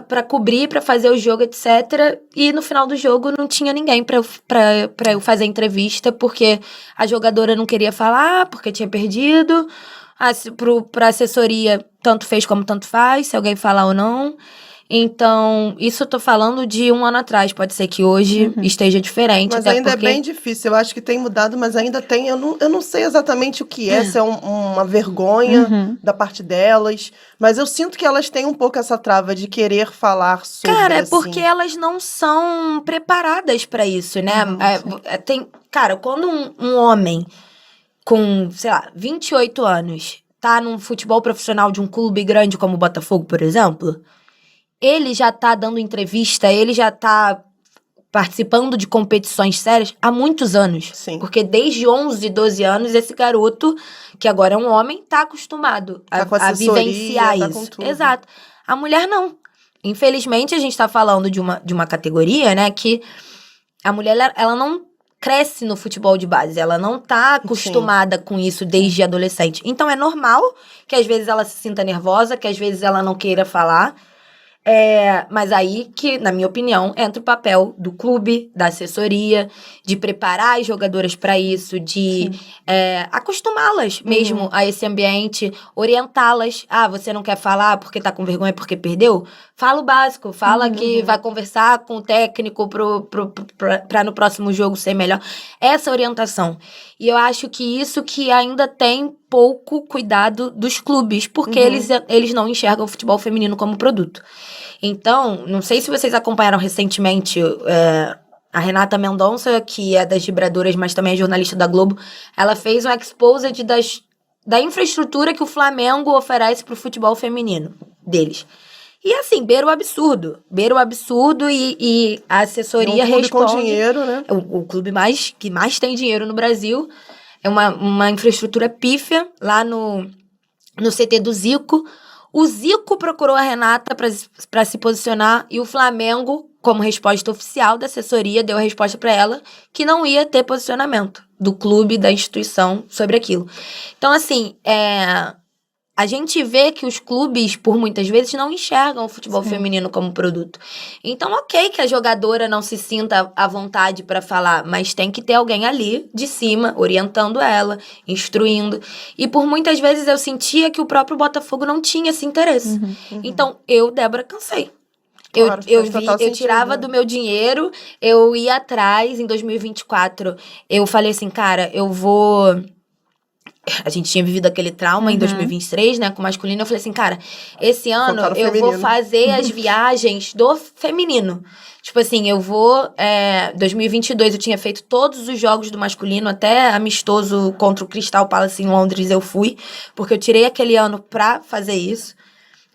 pra cobrir, pra fazer o jogo, etc. E no final do jogo não tinha ninguém pra eu fazer entrevista, porque a jogadora não queria falar, porque tinha perdido. Pra assessoria, tanto fez como tanto faz, se alguém falar ou não. Então, isso eu tô falando de 1 ano atrás. Pode ser que hoje esteja diferente. Mas até ainda porque... é bem difícil. Eu acho que tem mudado, mas ainda tem. Eu não sei exatamente o que é, se é uma vergonha da parte delas. Mas eu sinto que elas têm um pouco essa trava de querer falar sobre. Cara, é assim. porque elas não são preparadas pra isso, né? Cara, quando um homem com, sei lá, 28 anos tá num futebol profissional de um clube grande como o Botafogo, por exemplo, ele já tá dando entrevista, ele já tá participando de competições sérias há muitos anos. Sim. Porque desde 11, 12 anos, esse garoto, que agora é um homem, tá acostumado Tá com a assessoria, vivenciar tá isso. com tudo. Exato. A mulher não. Infelizmente, a gente tá falando de uma categoria, né, que a mulher, ela não cresce no futebol de base, ela não tá acostumada com isso desde adolescente. Então, é normal que às vezes ela se sinta nervosa, que às vezes ela não queira falar. Mas aí que, na minha opinião, entra o papel do clube, da assessoria, de preparar as jogadoras para isso, de acostumá-las mesmo a esse ambiente, orientá-las. Ah, você não quer falar porque tá com vergonha porque perdeu? Fala o básico, fala que vai conversar com o técnico pra no próximo jogo ser melhor. Essa orientação. E eu acho que isso que ainda tem pouco cuidado dos clubes, porque eles não enxergam o futebol feminino como produto. Então, não sei se vocês acompanharam recentemente a Renata Mendonça, que é das vibradoras, mas também é jornalista da Globo. Ela fez um exposed da infraestrutura que o Flamengo oferece pro futebol feminino deles. E assim, beira o absurdo. Beira o absurdo e a assessoria responde... com dinheiro, né? O clube que mais tem dinheiro no Brasil. É uma infraestrutura pífia lá no CT do Zico. O Zico procurou a Renata para se posicionar e o Flamengo, como resposta oficial da assessoria, deu a resposta para ela que não ia ter posicionamento do clube, da instituição sobre aquilo. Então, assim, a gente vê que os clubes, por muitas vezes, não enxergam o futebol feminino como produto. Então, ok que a jogadora não se sinta à vontade para falar, mas tem que ter alguém ali, de cima, orientando ela, instruindo. E por muitas vezes eu sentia que o próprio Botafogo não tinha esse interesse. Então, eu, Débora, cansei. Claro, Eu tirava do meu dinheiro, eu ia atrás. Em 2024, eu falei assim, cara, eu vou... A gente tinha vivido aquele trauma em 2023, né, com o masculino. Eu falei assim, cara, esse ano eu vou fazer as viagens do feminino. Tipo assim, eu vou... 2022 eu tinha feito todos os jogos do masculino, até amistoso contra o Crystal Palace em Londres eu fui, porque eu tirei aquele ano pra fazer isso.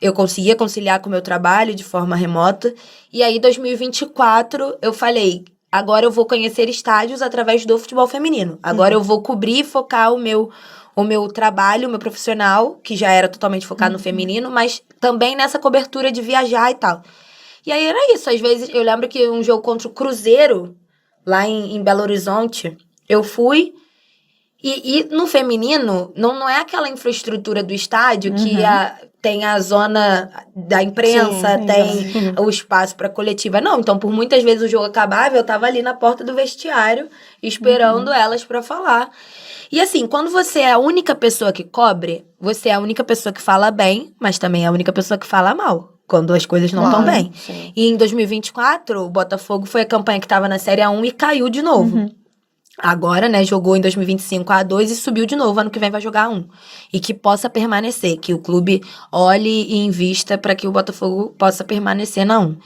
Eu conseguia conciliar com o meu trabalho de forma remota. E aí, 2024, eu falei... Agora eu vou conhecer estádios através do futebol feminino. Agora eu vou cobrir e focar o meu trabalho, o meu profissional, que já era totalmente focado no feminino, mas também nessa cobertura de viajar e tal. E aí era isso. Às vezes, eu lembro que um jogo contra o Cruzeiro, lá em Belo Horizonte, eu fui... E no feminino, não é aquela infraestrutura do estádio que tem a zona da imprensa, tem o espaço para coletiva. Não, então por muitas vezes o jogo acabava, eu tava ali na porta do vestiário, esperando elas para falar. E assim, quando você é a única pessoa que cobre, você é a única pessoa que fala bem, mas também é a única pessoa que fala mal, quando as coisas não estão bem. Sim. E em 2024, o Botafogo foi a campanha que tava na Série A1 e caiu de novo. Agora, né, jogou em 2025 a A2 e subiu de novo, ano que vem vai jogar A1. E que possa permanecer, que o clube olhe e invista para que o Botafogo possa permanecer na A1.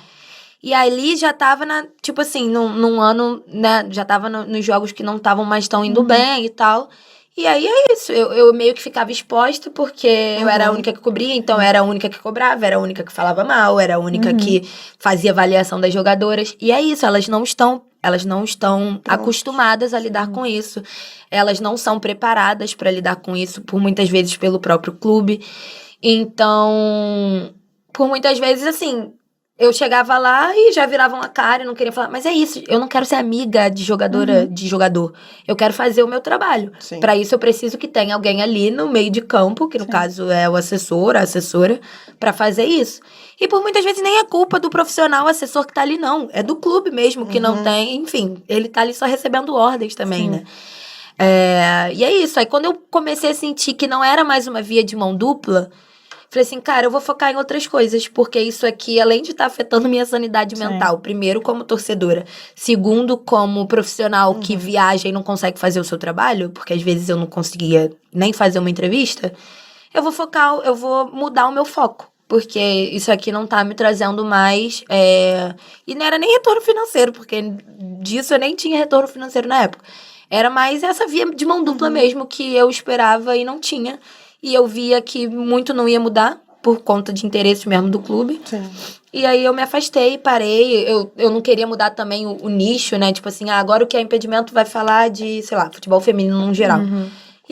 E ali já tava tipo assim, num ano, né, já tava nos jogos que não estavam mais tão indo bem e tal. E aí é isso, eu meio que ficava exposta porque eu era a única que cobria, então eu era a única que cobrava, era a única que falava mal, era a única que fazia avaliação das jogadoras. E é isso, elas não estão acostumadas a lidar com isso. Elas não são preparadas para lidar com isso, por muitas vezes pelo próprio clube. Então, por muitas vezes, assim, eu chegava lá e já viravam a cara e não queria falar. Mas é isso, eu não quero ser amiga de jogadora, de jogador. Eu quero fazer o meu trabalho. Sim. Para isso, eu preciso que tenha alguém ali no meio de campo, que no caso é o assessor, a assessora, para fazer isso. E por muitas vezes nem é culpa do profissional assessor que tá ali, não. É do clube mesmo que não tem. Enfim, ele tá ali só recebendo ordens também, né? E é isso. Aí quando eu comecei a sentir que não era mais uma via de mão dupla, falei assim, cara, eu vou focar em outras coisas, porque isso aqui, além de estar afetando minha sanidade mental, primeiro como torcedora, segundo como profissional que viaja e não consegue fazer o seu trabalho, porque às vezes eu não conseguia nem fazer uma entrevista, eu vou mudar o meu foco. Porque isso aqui não tá me trazendo mais... E não era nem retorno financeiro, porque disso eu nem tinha retorno financeiro na época. Era mais essa via de mão dupla mesmo que eu esperava e não tinha. E eu via que muito não ia mudar por conta de interesses mesmo do clube. Sim. E aí eu me afastei, parei. Eu não queria mudar também o nicho, né? Tipo assim, agora o que é impedimento vai falar de, sei lá, futebol feminino no geral.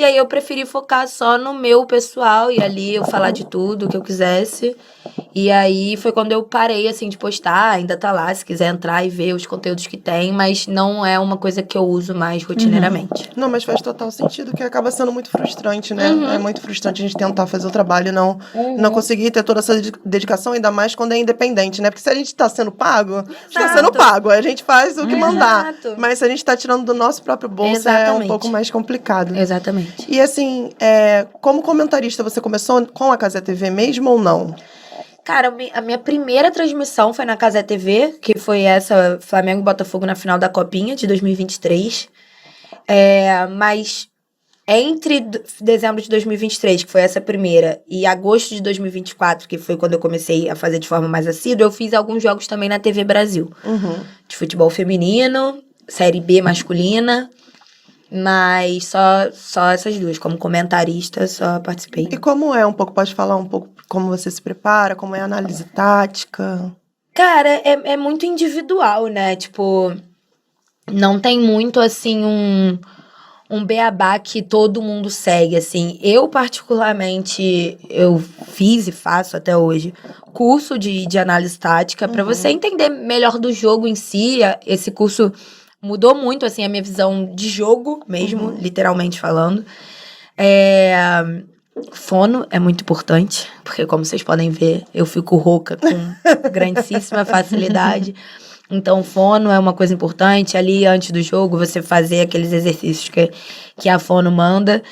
E aí eu preferi focar só no meu pessoal e ali eu falar de tudo que eu quisesse. E aí foi quando eu parei, assim, de postar. Ainda tá lá, se quiser entrar e ver os conteúdos que tem, mas não é uma coisa que eu uso mais rotineiramente. Não, mas faz total sentido, que acaba sendo muito frustrante, né? É muito frustrante a gente tentar fazer o trabalho e não conseguir ter toda essa dedicação, ainda mais quando é independente, né? Porque se a gente tá sendo pago, está sendo pago, a gente faz o que mandar. Exato. Mas se a gente tá tirando do nosso próprio bolso, é um Exatamente. pouco mais complicado. Exatamente. E assim, como comentarista, você começou com a Cazé TV mesmo ou não? Cara, a minha primeira transmissão foi na Cazé TV, que foi essa, Flamengo e Botafogo na final da Copinha de 2023. Mas entre dezembro de 2023, que foi essa primeira, e agosto de 2024, que foi quando eu comecei a fazer de forma mais assídua, eu fiz alguns jogos também na TV Brasil. De futebol feminino, Série B masculina, mas só essas duas. Como comentarista, só participei. E como é um pouco, pode falar um pouco como você se prepara, como é a análise tática? Cara, é muito individual, né? Tipo, não tem muito, assim, um beabá que todo mundo segue, assim. Eu, particularmente, eu fiz e faço até hoje curso de análise tática pra você entender melhor do jogo em si. Esse curso mudou muito, assim, a minha visão de jogo mesmo, literalmente falando. Fono é muito importante, porque como vocês podem ver, eu fico rouca com grandíssima facilidade. Então, fono é uma coisa importante. Ali, antes do jogo, você fazer aqueles exercícios que a fono manda.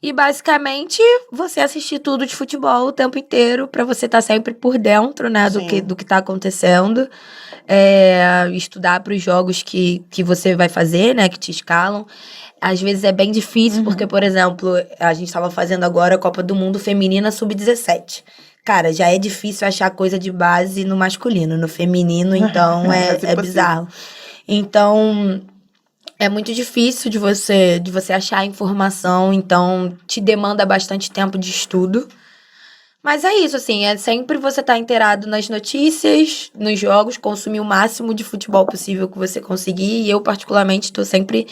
E, basicamente, você assistir tudo de futebol o tempo inteiro, pra você estar sempre por dentro, né, do que tá acontecendo. Estudar pros jogos que você vai fazer, né, que te escalam. Às vezes é bem difícil, porque, por exemplo, a gente estava fazendo agora a Copa do Mundo Feminina Sub-17. Cara, já é difícil achar coisa de base no masculino. No feminino, então, é bizarro. Então, é muito difícil de você achar informação. Então, te demanda bastante tempo de estudo. Mas é isso, assim, é sempre você estar inteirado nas notícias, nos jogos, consumir o máximo de futebol possível que você conseguir. E eu, particularmente, estou sempre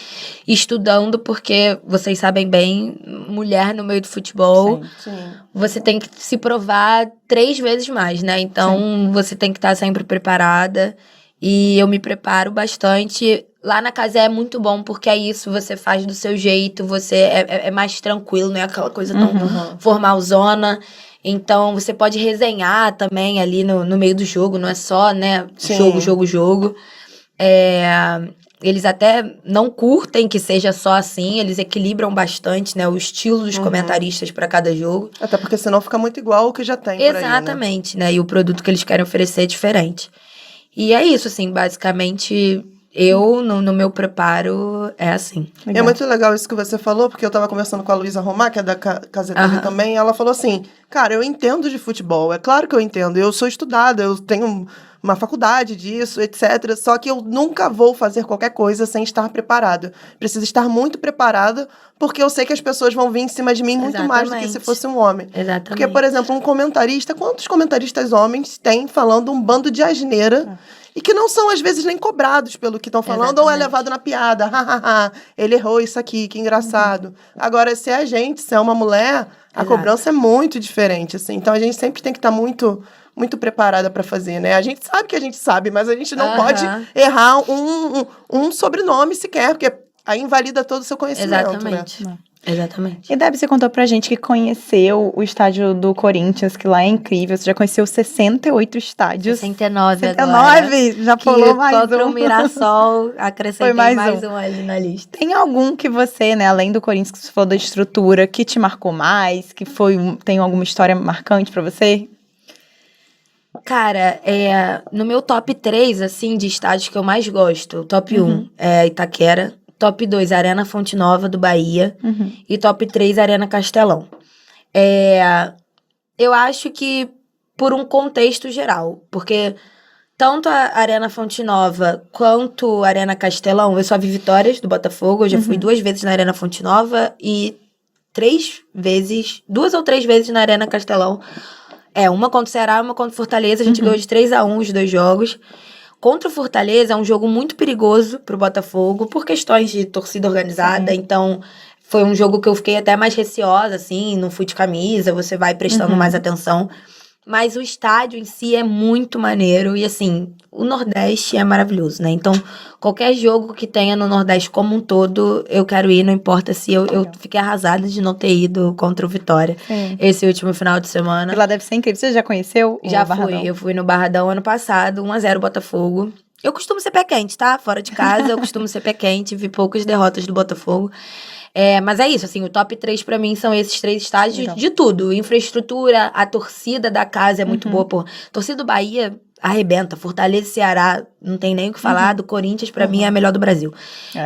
estudando, porque vocês sabem bem, mulher no meio do futebol, você tem que se provar 3 vezes mais, né? Então, você tem que estar sempre preparada. E eu me preparo bastante. Lá na casa é muito bom, porque é isso, você faz do seu jeito, você é mais tranquilo, não é aquela coisa tão formalzona. Então, você pode resenhar também ali no meio do jogo, não é só, né, jogo. Eles até não curtem que seja só assim, eles equilibram bastante, né, o estilo dos comentaristas para cada jogo. Até porque senão fica muito igual o que já tem por aí, né? Exatamente, né, e o produto que eles querem oferecer é diferente. E é isso, assim, basicamente... Eu, no meu preparo, é assim. É muito legal isso que você falou, porque eu tava conversando com a Luísa Romar, que é da Cazé TV também, e ela falou assim, cara, eu entendo de futebol, é claro que eu entendo, eu sou estudada, eu tenho uma faculdade disso, etc. Só que eu nunca vou fazer qualquer coisa sem estar preparada. Preciso estar muito preparada, porque eu sei que as pessoas vão vir em cima de mim muito mais do que se fosse um homem. Exatamente. Porque, por exemplo, um comentarista, quantos comentaristas homens tem falando um bando de asneira e que não são, às vezes, nem cobrados pelo que estão falando, ou é levado na piada. Ele errou isso aqui, que engraçado. Agora, se é a gente, se é uma mulher, a cobrança é muito diferente, assim. Então, a gente sempre tem que estar muito preparada para fazer, né? A gente sabe que a gente sabe, mas a gente não pode errar um sobrenome sequer, porque aí invalida todo o seu conhecimento, Exatamente. né? Exatamente. E Debbie, você contou pra gente que conheceu o estádio do Corinthians, que lá é incrível. Você já conheceu 68 estádios. 69 agora. 69? Já pulou mais contra um. o Mirassol, acrescentei mais um ali na lista. Tem algum que você, né, além do Corinthians, que você falou da estrutura, que te marcou mais? Que tem alguma história marcante pra você? Cara, no meu top 3, assim, de estádios que eu mais gosto, top 1 é Itaquera, top 2, Arena Fonte Nova, do Bahia, e top 3, Arena Castelão. Eu acho que por um contexto geral, porque tanto a Arena Fonte Nova quanto a Arena Castelão, eu só vi vitórias do Botafogo, eu já fui 2 vezes na Arena Fonte Nova e 2 ou 3 vezes na Arena Castelão. Uma contra o Ceará, uma contra o Fortaleza. A gente ganhou de 3-1 os 2 jogos. Contra o Fortaleza é um jogo muito perigoso pro Botafogo, por questões de torcida organizada. Então, Foi um jogo que eu fiquei até mais receosa, assim, não fui de camisa, você vai prestando mais atenção. Mas o estádio em si é muito maneiro e, assim, o Nordeste é maravilhoso, né? Então, qualquer jogo que tenha no Nordeste como um todo, eu quero ir, não importa se eu fiquei arrasada de não ter ido contra o Vitória Sim. esse último final de semana. E lá deve ser incrível. Você já conheceu o Já Barradão? fui, eu fui no Barradão ano passado, 1-0 Botafogo. Eu costumo ser pé quente, tá? Fora de casa, eu costumo ser pé quente, vi poucas derrotas do Botafogo. Mas é isso, assim, o top 3 pra mim são esses 3 estádios Legal. de tudo. Infraestrutura, a torcida da casa é muito boa, pô. A torcida do Bahia arrebenta, Fortaleza e Ceará, não tem nem o que falar, do Corinthians pra mim é a melhor do Brasil.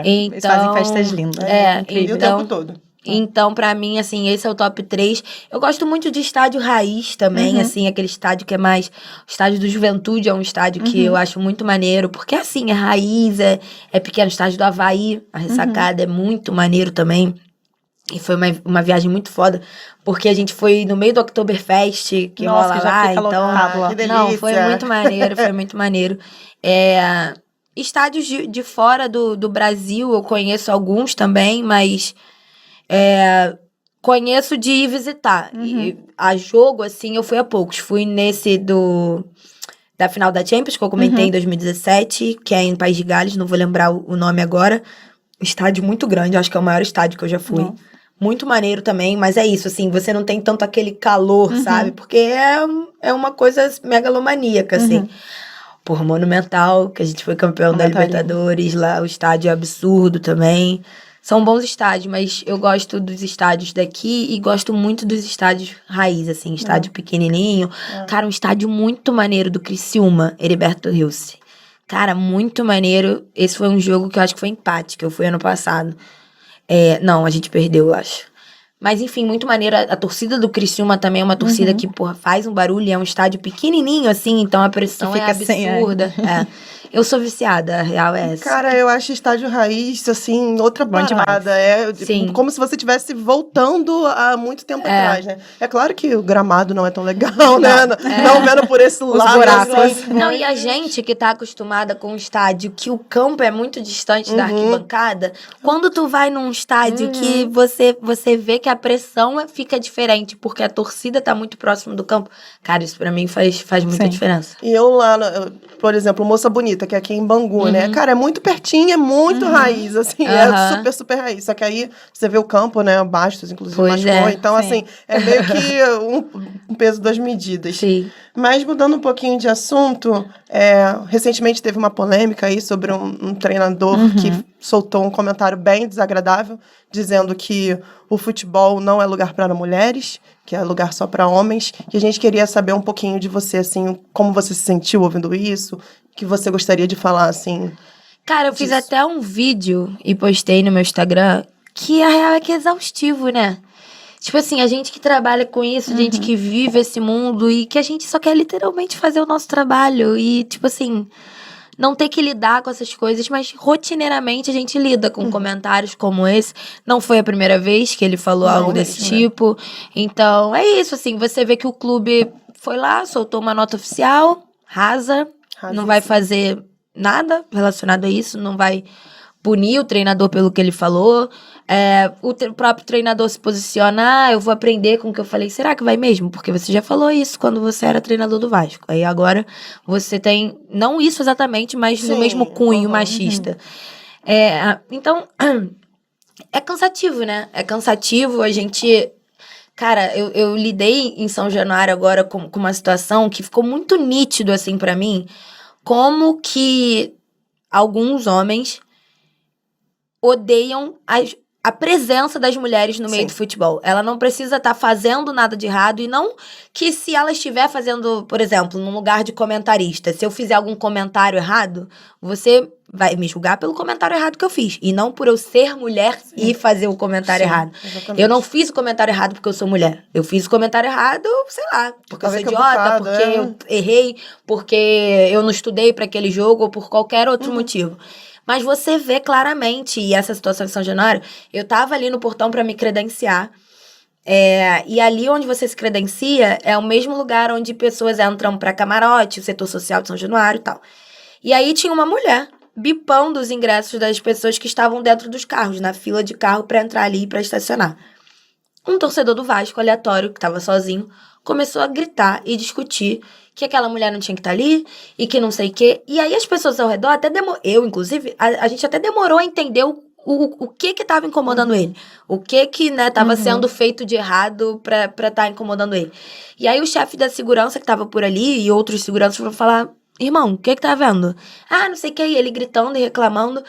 Eles fazem festas lindas. E Incrível. o tempo todo. Então, pra mim, assim, esse é o top 3. Eu gosto muito de estádio raiz também, assim, aquele estádio que é mais... O estádio do Juventude é um estádio que eu acho muito maneiro, porque, assim, é raiz, é pequeno. O estádio do Avaí, a ressacada, é muito maneiro também. E foi uma viagem muito foda, porque a gente foi no meio do Oktoberfest, que Nossa, rola que já lá, fica então... lotado lá. Que Não, delícia. foi muito maneiro, foi muito maneiro. Estádios de fora do Brasil, eu conheço alguns também, mas... conheço de ir visitar. E a jogo, assim, eu fui a poucos. Fui nesse da final da Champions, que eu comentei em 2017, que é em País de Gales, não vou lembrar o nome agora. Estádio muito grande, acho que é o maior estádio que eu já fui. Nossa. Muito maneiro também, mas é isso, assim, você não tem tanto aquele calor, sabe? Porque é uma coisa megalomaníaca, assim. Por Monumental, que a gente foi campeão da Monumental é lindo. Libertadores lá, o estádio é absurdo também. São bons estádios, mas eu gosto dos estádios daqui e gosto muito dos estádios raiz, assim, estádio pequenininho. Cara, um estádio muito maneiro do Criciúma, Heriberto Rilse. Cara, muito maneiro. Esse foi um jogo que eu acho que foi empate, que eu fui ano passado. Não, a gente perdeu, eu acho. Mas, enfim, muito maneiro. A torcida do Criciúma também é uma torcida que, porra, faz um barulho. E é um estádio pequenininho, assim, então a pressão Que é fica sem ar. absurda. Eu sou viciada, a real é essa. Cara, eu acho estádio raiz, assim, outra Bom parada. Sim. Como se você estivesse voltando há muito tempo atrás, né? É claro que o gramado não é tão legal, né? Não vendo por esse lado. buracos. Assim, Não, e a gente que tá acostumada com um estádio que o campo é muito distante da arquibancada, quando tu vai num estádio que você vê que a pressão fica diferente, porque a torcida tá muito próximo do campo, cara, isso pra mim faz muita Sim. diferença. E eu lá, por exemplo, Moça Bonita, que é aqui em Bangu, né? Cara, é muito pertinho, é muito raiz, assim, é super, super raiz. Só que aí você vê o campo, né? Bastos, inclusive, Pois machucou. é, Então, sim. assim, é meio que um peso, duas medidas. Sim. Mas mudando um pouquinho de assunto, recentemente teve uma polêmica aí sobre um treinador que soltou um comentário bem desagradável, dizendo que o futebol não é lugar para mulheres, que é lugar só para homens. E a gente queria saber um pouquinho de você, assim, como você se sentiu ouvindo isso, que você gostaria de falar, assim. Cara, eu fiz Disso. até um vídeo e postei no meu Instagram que a real é que é exaustivo, né? Tipo assim, a gente que trabalha com isso, a gente que vive esse mundo e que a gente só quer literalmente fazer o nosso trabalho e, tipo assim, não ter que lidar com essas coisas, mas rotineiramente a gente lida com comentários como esse. Não foi a primeira vez que ele falou algo desse tipo. Então, é isso, assim, você vê que o clube foi lá, soltou uma nota oficial, rasa, não vai fazer nada relacionado a isso, não vai punir o treinador pelo que ele falou. O próprio treinador se posiciona, eu vou aprender com o que eu falei. Será que vai mesmo? Porque você já falou isso quando você era treinador do Vasco. Aí agora você tem, não isso exatamente, mas no Sim, mesmo cunho machista. Então, é cansativo, né? É cansativo, a gente... Cara, eu lidei em São Januário agora com uma situação que ficou muito nítido, assim, pra mim, como que alguns homens odeiam a presença das mulheres no meio do futebol. Ela não precisa estar fazendo nada de errado e não que se ela estiver fazendo, por exemplo, num lugar de comentarista, se eu fizer algum comentário errado, você vai me julgar pelo comentário errado que eu fiz e não por eu ser mulher e fazer o comentário errado. Exatamente. Eu não fiz o comentário errado porque eu sou mulher. Eu fiz o comentário errado, sei lá, porque eu sou Talvez idiota, equivocado, porque eu errei, porque eu não estudei para aquele jogo ou por qualquer outro motivo. Mas você vê claramente, e essa situação em São Januário, eu tava ali no portão para me credenciar, e ali onde você se credencia é o mesmo lugar onde pessoas entram para camarote, o setor social de São Januário e tal. E aí tinha uma mulher bipando os ingressos das pessoas que estavam dentro dos carros, na fila de carro pra entrar ali e pra estacionar. Um torcedor do Vasco, aleatório, que tava sozinho, começou a gritar e discutir que aquela mulher não tinha que estar ali e que não sei o quê. E aí as pessoas ao redor, eu inclusive, a gente até demorou a entender o que tava incomodando ele. O que né, tava sendo feito de errado pra tá incomodando ele. E aí o chefe da segurança que tava por ali e outros seguranças foram falar: irmão, o que tá vendo? Ah, não sei o que. E ele gritando e reclamando.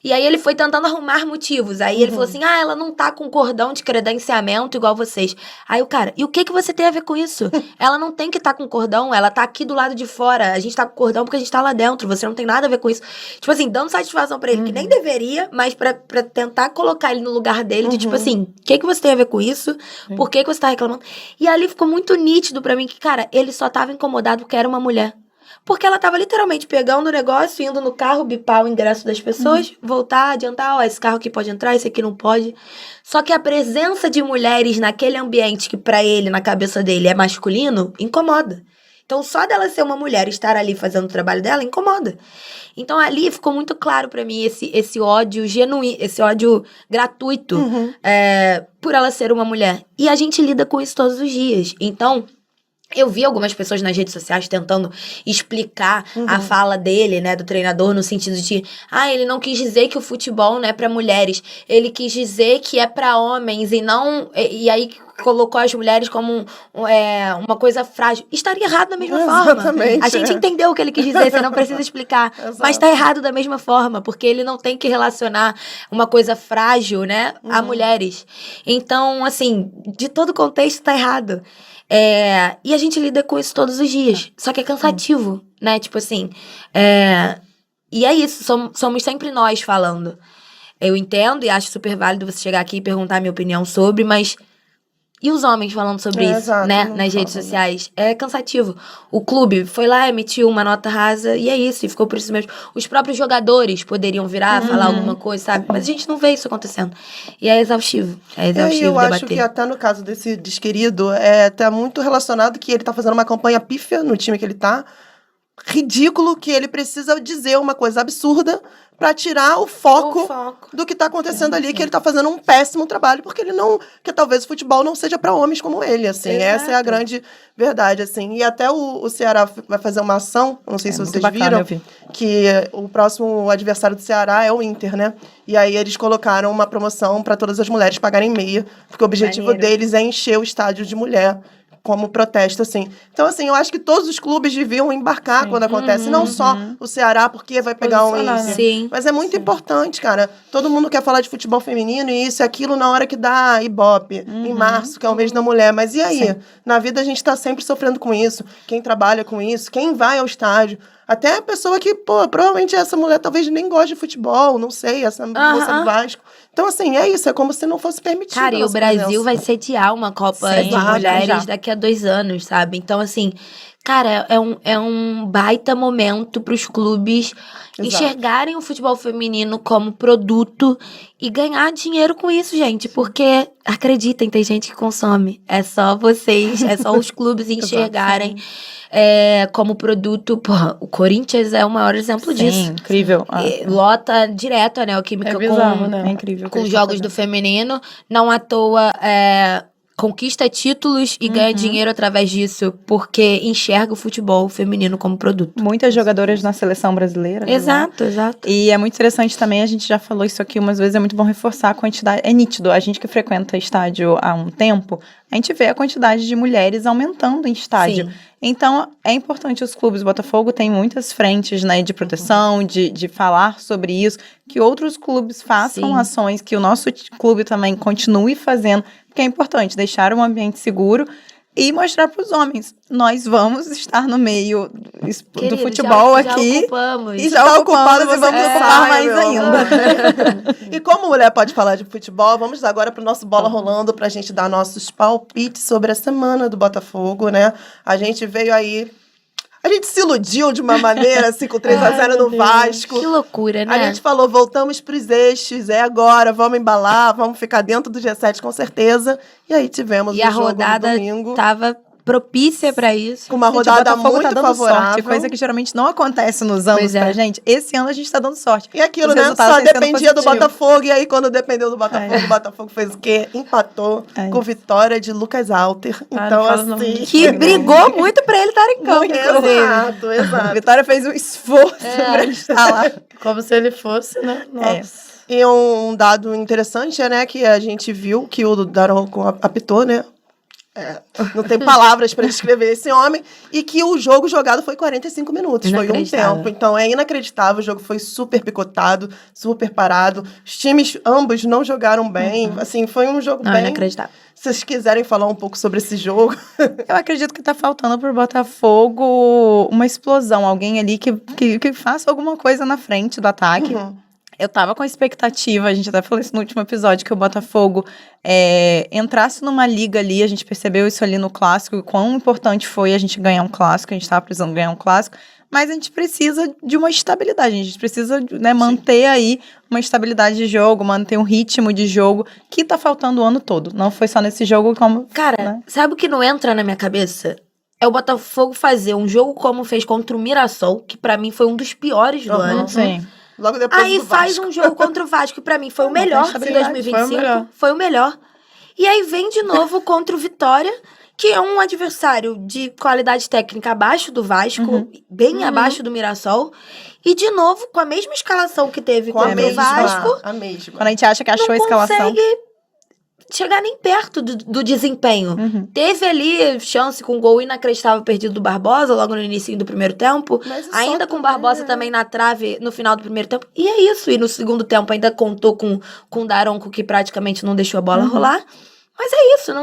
E aí ele foi tentando arrumar motivos. Aí ele falou assim, ela não tá com cordão de credenciamento igual vocês. Aí o cara, e o que você tem a ver com isso? Ela não tem que estar com cordão, ela tá aqui do lado de fora. A gente tá com cordão porque a gente tá lá dentro. Você não tem nada a ver com isso. Tipo assim, dando satisfação pra ele, que nem deveria, mas pra tentar colocar ele no lugar dele, de tipo assim, o que você tem a ver com isso? Por que você tá reclamando? E ali ficou muito nítido pra mim que, cara, ele só tava incomodado porque era uma mulher. Porque ela tava literalmente pegando o negócio, indo no carro, bipar o ingresso das pessoas, voltar, adiantar, esse carro aqui pode entrar, esse aqui não pode. Só que a presença de mulheres naquele ambiente que pra ele, na cabeça dele, é masculino, incomoda. Então só dela ser uma mulher e estar ali fazendo o trabalho dela, incomoda. Então ali ficou muito claro pra mim esse ódio genuíno, esse ódio gratuito por ela ser uma mulher. E a gente lida com isso todos os dias. Então, eu vi algumas pessoas nas redes sociais tentando explicar a fala dele, né, do treinador, no sentido de, ele não quis dizer que o futebol não é pra mulheres, ele quis dizer que é pra homens e não... E aí colocou as mulheres como uma coisa frágil. Estaria errado da mesma forma. A gente entendeu o que ele quis dizer, você não precisa explicar. Mas tá errado da mesma forma, porque ele não tem que relacionar uma coisa frágil, né, a mulheres. Então, assim, de todo contexto tá errado. E a gente lida com isso todos os dias. Só que é cansativo, né? Tipo assim. E é isso, somos sempre nós falando. Eu entendo e acho super válido você chegar aqui e perguntar a minha opinião sobre, mas. E os homens falando sobre isso, exato, né? Nas redes sociais. É cansativo. O clube foi lá, emitiu uma nota rasa e é isso, e ficou por isso mesmo. Os próprios jogadores poderiam virar, falar alguma coisa, sabe? Mas a gente não vê isso acontecendo. E é exaustivo. É exaustivo eu debater. acho que até no caso desse desquerido, tá muito relacionado que ele tá fazendo uma campanha pífia no time que ele tá. Ridículo que ele precisa dizer uma coisa absurda pra tirar o foco do que tá acontecendo ali, que ele tá fazendo um péssimo trabalho, porque ele não... Que talvez o futebol não seja pra homens como ele, assim. Exato. Essa é a grande verdade, assim. E até o Ceará vai fazer uma ação, não sei se vocês bacana, viram, eu vi. que o próximo adversário do Ceará é o Inter, né? E aí eles colocaram uma promoção pra todas as mulheres pagarem meia, porque o objetivo deles é encher o estádio de mulher, como protesto, assim. Então, assim, eu acho que todos os clubes deviam embarcar quando acontece. Não só o Ceará, porque vai pegar um Inter. Sim. Mas é muito importante, cara. Todo mundo quer falar de futebol feminino e isso e aquilo na hora que dá Ibope, em março, que é o mês da mulher. Mas e aí? Na vida a gente tá sempre sofrendo com isso. Quem trabalha com isso, quem vai ao estádio. Até a pessoa que, provavelmente essa mulher talvez nem goste de futebol, não sei, essa moça do Vasco. Então, assim, é isso, é como se não fosse permitido. Cara, e o Brasil vai sediar uma Copa de Mulheres daqui a 2 anos, sabe? Então, assim, cara, é um baita momento pros clubes enxergarem o futebol feminino como produto e ganhar dinheiro com isso, gente. Porque, acreditem, tem gente que consome. É só vocês, é só os clubes enxergarem como produto. Porra, o Corinthians é o maior exemplo disso. Incrível. Lota direto a Neoquímica bizarro, né? É incrível. com jogos do feminino. Não à toa conquista títulos e ganha dinheiro através disso, porque enxerga o futebol feminino como produto. Muitas jogadoras na seleção brasileira. Exato. E é muito interessante também, a gente já falou isso aqui umas vezes, é muito bom reforçar a quantidade. É nítido, a gente que frequenta estádio há um tempo, a gente vê a quantidade de mulheres aumentando em estádio. Sim. Então, é importante os clubes. Botafogo tem muitas frentes, né, de proteção, de falar sobre isso, que outros clubes façam ações, que o nosso clube também continue fazendo, porque é importante deixar um ambiente seguro e mostrar para os homens, nós vamos estar no meio do futebol aqui. Ocupamos. E já ocupamos e vamos ocupar mais ainda. E como mulher pode falar de futebol, vamos agora pro nosso Bola Rolando pra gente dar nossos palpites sobre a semana do Botafogo, né? A gente veio aí... A gente se iludiu de uma maneira, assim, com 3-0 no Vasco. Que loucura, né? A gente falou, voltamos pros eixos, é agora, vamos embalar, vamos ficar dentro do G7 com certeza. E aí tivemos E o a jogo rodada no domingo. tava propícia pra isso. Com uma Gente, o rodada Botafogo muito tá dando favorável. sorte, coisa que geralmente não acontece nos anos Pois é. pra gente. Esse ano a gente tá dando sorte. E aquilo, Os né? resultados Só têm sido dependia do positivos. Botafogo. E aí, quando dependeu do Botafogo, É. o Botafogo fez o quê? Empatou É com vitória de Lucas Alter. Ah, Então, não fala o nome assim... dele. Que brigou muito pra ele estar em campo, inclusive. Exato, A exato. Vitória fez um esforço pra estar lá. Como se ele fosse, né? Nossa. E um dado interessante é, né, que a gente viu que o Daronco apitou, né? Não tem palavras para descrever esse homem. E que o jogo jogado foi 45 minutos. Foi um Inacreditável. tempo. Então é inacreditável. O jogo foi super picotado, super parado. Os times, ambos, não jogaram bem. Assim, foi um jogo Não, bem... inacreditável. Se vocês quiserem falar um pouco sobre esse jogo... Eu acredito que tá faltando pro Botafogo uma explosão. Alguém ali que faça alguma coisa na frente do ataque. Eu tava com a expectativa, a gente até falou isso no último episódio, que o Botafogo entrasse numa liga ali, a gente percebeu isso ali no Clássico, quão importante foi a gente ganhar um Clássico, a gente tava precisando ganhar um Clássico, mas a gente precisa de uma estabilidade, a gente precisa, né, manter aí uma estabilidade de jogo, manter um ritmo de jogo, que tá faltando o ano todo, não foi só nesse jogo como... Cara, né? sabe o que não entra na minha cabeça? É o Botafogo fazer um jogo como fez contra o Mirassol, que pra mim foi um dos piores do ano. Sim. Logo depois Aí do faz Vasco. um jogo contra o Vasco, que pra mim foi o Não tem melhor de estabilidade, 2025. Foi o melhor. E aí vem de novo contra o Vitória, que é um adversário de qualidade técnica abaixo do Vasco, bem abaixo do Mirassol. E de novo, com a mesma escalação que teve Com a contra o mesma. Vasco, A mesma. Quando a gente acha que achou a não escalação... consegue chegar nem perto do desempenho. Uhum. Teve ali chance com um gol inacreditável perdido do Barbosa, logo no início do primeiro tempo. Mas só Ainda com o também, Barbosa também na trave no final do primeiro tempo. E é isso. E no segundo tempo ainda contou com o Daronco, que praticamente não deixou a bola rolar. Mas é isso.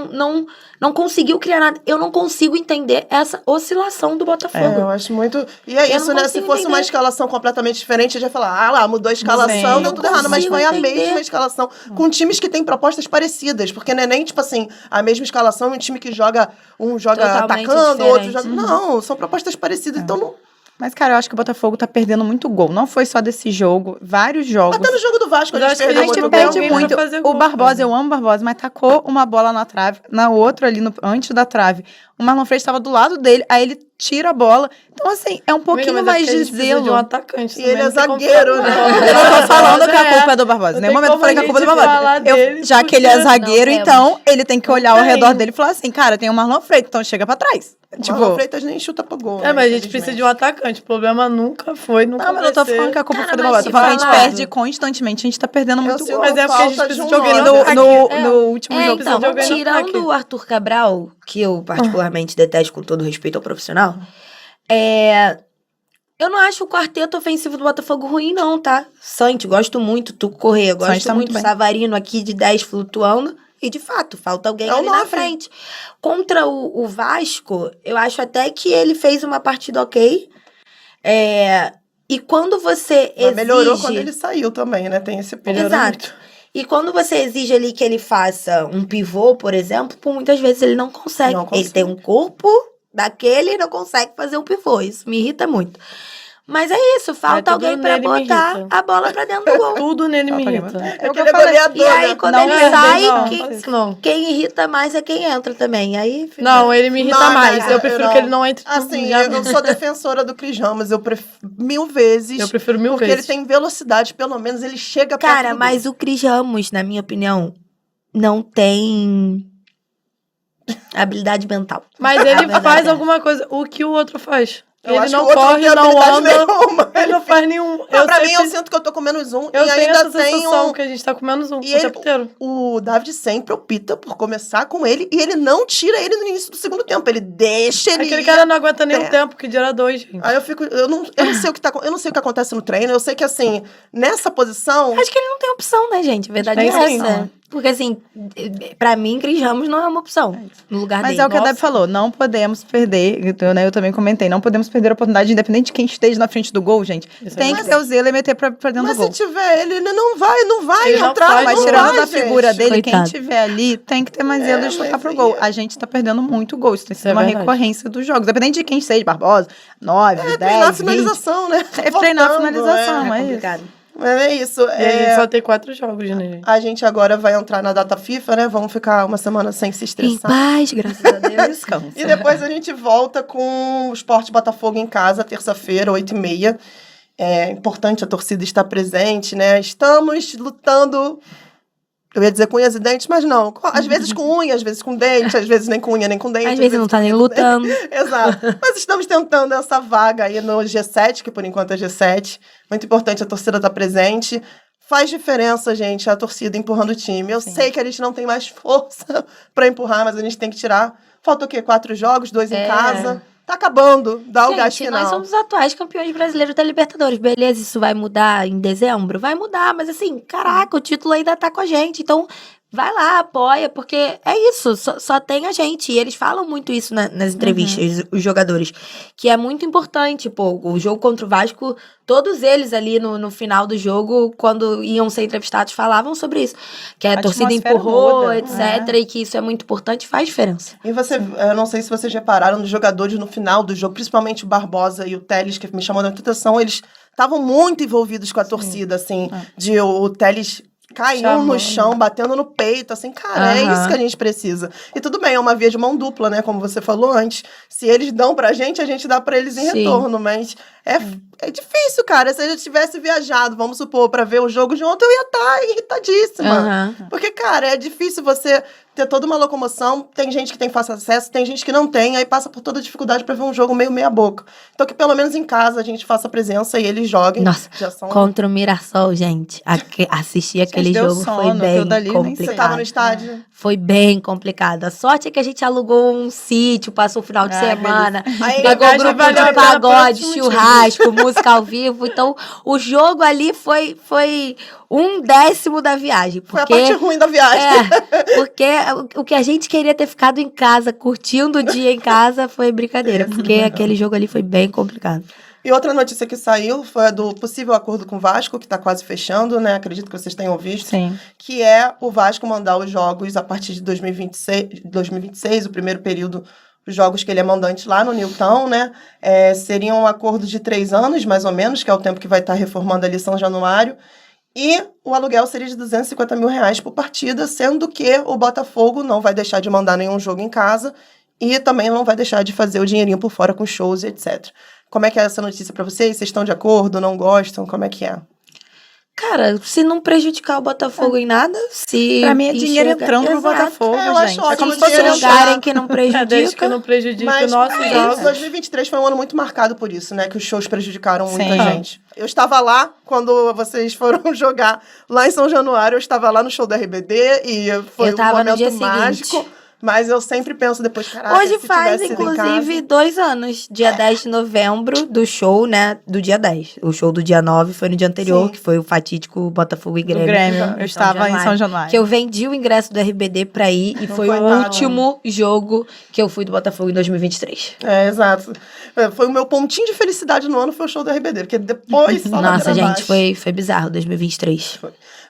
Não conseguiu criar nada. Eu não consigo entender essa oscilação do Botafogo. Eu acho muito. E é Eu isso, não né? Se consigo fosse uma entender. escalação completamente diferente, eu já ia falar, lá, mudou a escalação, Sim. deu tudo errado. Mas consigo foi a entender. mesma escalação. Com times que têm propostas parecidas. Porque não é nem, tipo assim, a mesma escalação e um time que joga, um joga Totalmente atacando, o outro diferente. joga. Não, são propostas parecidas. Então não. Mas, cara, eu acho que o Botafogo tá perdendo muito gol. Não foi só desse jogo, vários jogos. Até no jogo do Vasco, a Mas gente acho que perdeu A gente muito perde gol. muito. fazer O gol, Barbosa, cara. eu amo o Barbosa, mas tacou uma bola na trave, na outra ali, antes da trave. O Marlon Freitas estava do lado dele, aí ele tira a bola. Então, assim, é um pouquinho Amiga, mas mais é porque a de gente precisa zelo. de um atacante E ele também, é não tem como zagueiro, falar. né? Eu não tô falando que a É. culpa é do Barbosa. Em Não nenhum tem momento eu como falei que a a culpa é do gente Barbosa. falar dele, Já que ele é porque zagueiro, não então ele tem que olhar ao tem. redor dele e falar assim, cara, tem o Marlon Freitas, então chega pra trás. O Tipo, Marlon Freitas nem chuta pro gol. É, né, mas a gente precisa de um infelizmente. atacante. O problema nunca foi, nunca não, mas vai eu tô ser. falando que a culpa Cara, foi do mas Barbosa. se Tô falando que a gente falar- perde constantemente, a gente tá perdendo muito sinto gol. Mas é porque a gente falta precisa de de um alguém E nove. no no, ataque. no último jogo, Então, de alguém no tirando ataque. o Arthur Cabral, que eu particularmente detesto com todo respeito ao profissional, eu não acho o quarteto ofensivo do Botafogo ruim, não, tá? Sante, gosto muito. Tuco Correia, Santos gosto tá muito muito. bem. Savarino aqui de 10 flutuando. E, de fato, falta alguém É o ali na nove. frente. Contra o Vasco, eu acho até que ele fez uma partida ok. E quando você Mas exige... melhorou quando ele saiu também, né? Tem esse ponto. Melhorou Exato. E quando você exige ali que ele faça um pivô, por exemplo, por muitas vezes ele não consegue. Não consegue. Ele tem um corpo daquele e não consegue fazer um pivô. Isso me irrita muito. Mas é isso, falta tudo alguém pra nele me botar irrita. a bola pra dentro do gol. Tudo nele me Falta irrita. alguém. É o que que ele eu é falei. goleador, E aí, né? quando Não, ele não, sai, não, quem, fala isso não. quem irrita mais é quem entra também. Aí fica... Não, ele me irrita Não, mais. não, Eu prefiro que ele não entre Assim, já. eu sou defensora do Cris Ramos. Eu prefiro mil vezes. Eu prefiro mil porque vezes. ele tem velocidade, pelo menos ele chega perto Cara, do mas o Cris Ramos, na minha opinião, não tem habilidade mental. Mas A ele verdade faz é. alguma coisa. O que o outro faz? Eu Ele acho não que o outro corre, tem não habilidade anda. nenhuma. Ele não faz nenhum. Não, pra mim, eu sempre- sinto que eu tô com menos um. Eu e tenho ainda essa tem sensação um. que a gente tá com menos um E o ele- tempo inteiro. O David sempre opta por começar com ele e ele não tira ele no início do segundo tempo. Ele deixa ele. Aquele ir. cara não aguenta nem É. o tempo, que dirá dois, gente. Aí eu não sei o que eu não sei o que acontece no treino. Eu sei que, assim, nessa posição. Acho que ele não tem opção, né, gente? A verdade Tem é sim. essa. Porque, assim, pra mim, Cris Ramos não é uma opção no lugar Mas dele. é o que a Nossa. Deb falou, não podemos perder, eu também comentei, não podemos perder a oportunidade, independente de quem esteja na frente do gol, gente. Isso é Tem que verdade. ter o zelo e meter pra dentro Mas do gol. se tiver ele não vai Ele não entrar. faz, Mas não tirando vai, da figura gente. dele, Coitado. quem tiver ali tem que ter mais zelo de chutar mas pro gol. aí- A gente tá perdendo muito gol, isso tem sido é uma verdade. recorrência dos jogos. Independente de quem seja, Barbosa, 9, 10, Treinar a 20. finalização, né? É treinar a Voltando, finalização, É mas complicado. Mas é isso. E a gente só tem 4 jogos, né, gente? A gente agora vai entrar na data FIFA, né? Vamos ficar uma semana sem se Em estressar. paz, graças a Deus. Descansa. E depois a gente volta com o Sport Botafogo em casa, terça-feira, 8h30. É importante a torcida estar presente, né? Estamos lutando, eu ia dizer com unhas e dentes, mas não. Às vezes com unha, às vezes com dente, às vezes nem com unha, nem com dente. Às vezes não tá nem com lutando. Exato. Mas estamos tentando essa vaga aí no G7, que por enquanto é G7. Muito importante a torcida estar presente. Faz diferença, gente, a torcida empurrando o time. Eu sei que a gente não tem mais força para empurrar, mas a gente tem que tirar. Falta o quê? 4 jogos, 2 em casa. Tá acabando, dá o gás Gente, final. nós somos os atuais campeões brasileiros da Libertadores. Beleza, isso vai mudar em dezembro? Vai mudar, mas assim, caraca, o título ainda tá com a gente. Então, vai lá, apoia, porque é isso, só tem a gente. E eles falam muito isso nas entrevistas, os jogadores, que é muito importante, pô, o jogo contra o Vasco, todos eles ali no final do jogo, quando iam ser entrevistados, falavam sobre isso. Que a torcida atmosfera empurrou, muda, etc, e que isso é muito importante, faz diferença. E eu não sei se vocês repararam dos jogadores no final do jogo, principalmente o Barbosa e o Telles, que me chamou a atenção, eles estavam muito envolvidos com a torcida, assim, de o Telles caiu Chamando. no chão, batendo no peito, assim, cara, é isso que a gente precisa. E tudo bem, é uma via de mão dupla, né, como você falou antes. Se eles dão pra gente, a gente dá pra eles em Sim. retorno, mas é difícil, cara. Se a gente tivesse viajado, vamos supor, pra ver o jogo de ontem, eu ia estar irritadíssima. Aham. Porque, cara, é difícil você ter toda uma locomoção, tem gente que tem fácil acesso, tem gente que não tem, aí passa por toda a dificuldade pra ver um jogo meio meia boca. Então que pelo menos em casa a gente faça presença e eles joguem. Nossa, Já são... contra o Mirassol, gente, assistir aquele deu jogo sono, foi bem aquilo dali nem sei. Você tava no complicado. estádio? Foi bem complicado. A sorte é que a gente alugou um sítio, passou o final de Ai, semana, Aí, pegou viagem grupo valeu a de pena por pagode, outros churrasco, música ao vivo. Então, o jogo ali foi 1/10 da viagem. Foi a Porque, parte ruim da viagem. porque o que a gente queria ter ficado em casa, curtindo o dia em casa, foi brincadeira. Porque aquele jogo ali foi bem complicado. E outra notícia que saiu foi a do possível acordo com o Vasco, que está quase fechando, né? Acredito que vocês tenham visto. Sim. Que é o Vasco mandar os jogos a partir de 2026, o primeiro período, os jogos que ele é mandante lá no Newton, né? Seria um acordo de 3 anos, mais ou menos, que é o tempo que vai estar reformando ali São Januário. E o aluguel seria de R$250 mil por partida, sendo que o Botafogo não vai deixar de mandar nenhum jogo em casa e também não vai deixar de fazer o dinheirinho por fora com shows e etc. Como é que é essa notícia pra vocês? Vocês estão de acordo? Não gostam? Como é que é? Cara, se não prejudicar o Botafogo em nada, se... Pra mim é dinheiro enxerga- entrando pro Exato. Botafogo, Eu acho gente. ótimo, É como se dinheiro fosse um entrar. Jogarem que não Desde que prejudica. não prejudique Mas o nosso é jogo. isso, 2023 foi um ano muito marcado por isso, né? Que os shows prejudicaram muita Sim. gente. Eu estava lá quando vocês foram jogar lá em São Januário, eu estava lá no show da RBD e foi Eu tava um no momento dia mágico. seguinte. Mas eu sempre penso depois, caraca, Hoje se faz, tivesse ido em inclusive, casa... 2 anos. Dia 10 de novembro do show, né? Do dia 10. O show do dia 9 foi no dia anterior, Sim. que foi o fatídico Botafogo e Do Grêmio. Grêmio. São Eu estava em Januário. São Januário. Que eu vendi o ingresso do RBD pra ir e foi o Coitado. último jogo que eu fui do Botafogo em 2023. Exato. Foi o meu pontinho de felicidade no ano, foi o show da RBD, porque depois só Nossa, ladeira gente, abaixo. foi bizarro 2023.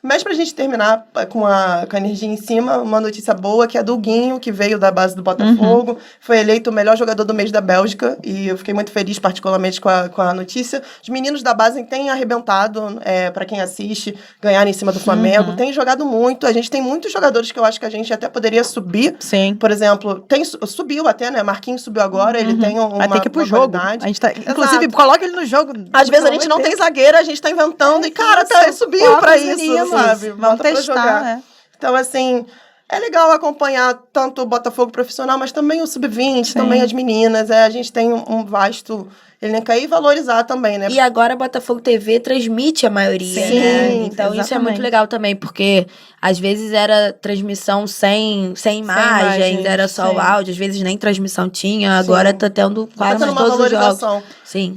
Mas pra gente terminar com a energia em cima, uma notícia boa, que é do Guinho, que veio da base do Botafogo, foi eleito o melhor jogador do mês da Bélgica, e eu fiquei muito feliz particularmente com a notícia. Os meninos da base têm arrebentado, pra quem assiste, ganharam em cima do Flamengo, têm jogado muito, a gente tem muitos jogadores que eu acho que a gente até poderia subir. Sim. Por exemplo, subiu até, né? Marquinhos subiu agora, ele tem uma Vai ter que ir pro uma jogo. qualidade. A gente tá, inclusive, Exato. coloca ele no jogo. Às vezes a gente não tem zagueiro, a gente tá inventando, e cara, tá, subiu pra isso, sabe? Vamos Bota pra testar, jogar. né? Então, assim, é legal acompanhar tanto o Botafogo profissional, mas também o Sub-20, também as meninas. A gente tem um vasto elenco aí, e valorizar também, né? E agora a Botafogo TV transmite a maioria, Sim, né? Então isso é exatamente. muito legal também, porque às vezes era transmissão sem imagens, imagens, era só sim. o áudio, às vezes nem transmissão tinha, agora tá tendo Tá quase tendo uma todos os jogos. valorização. Sim.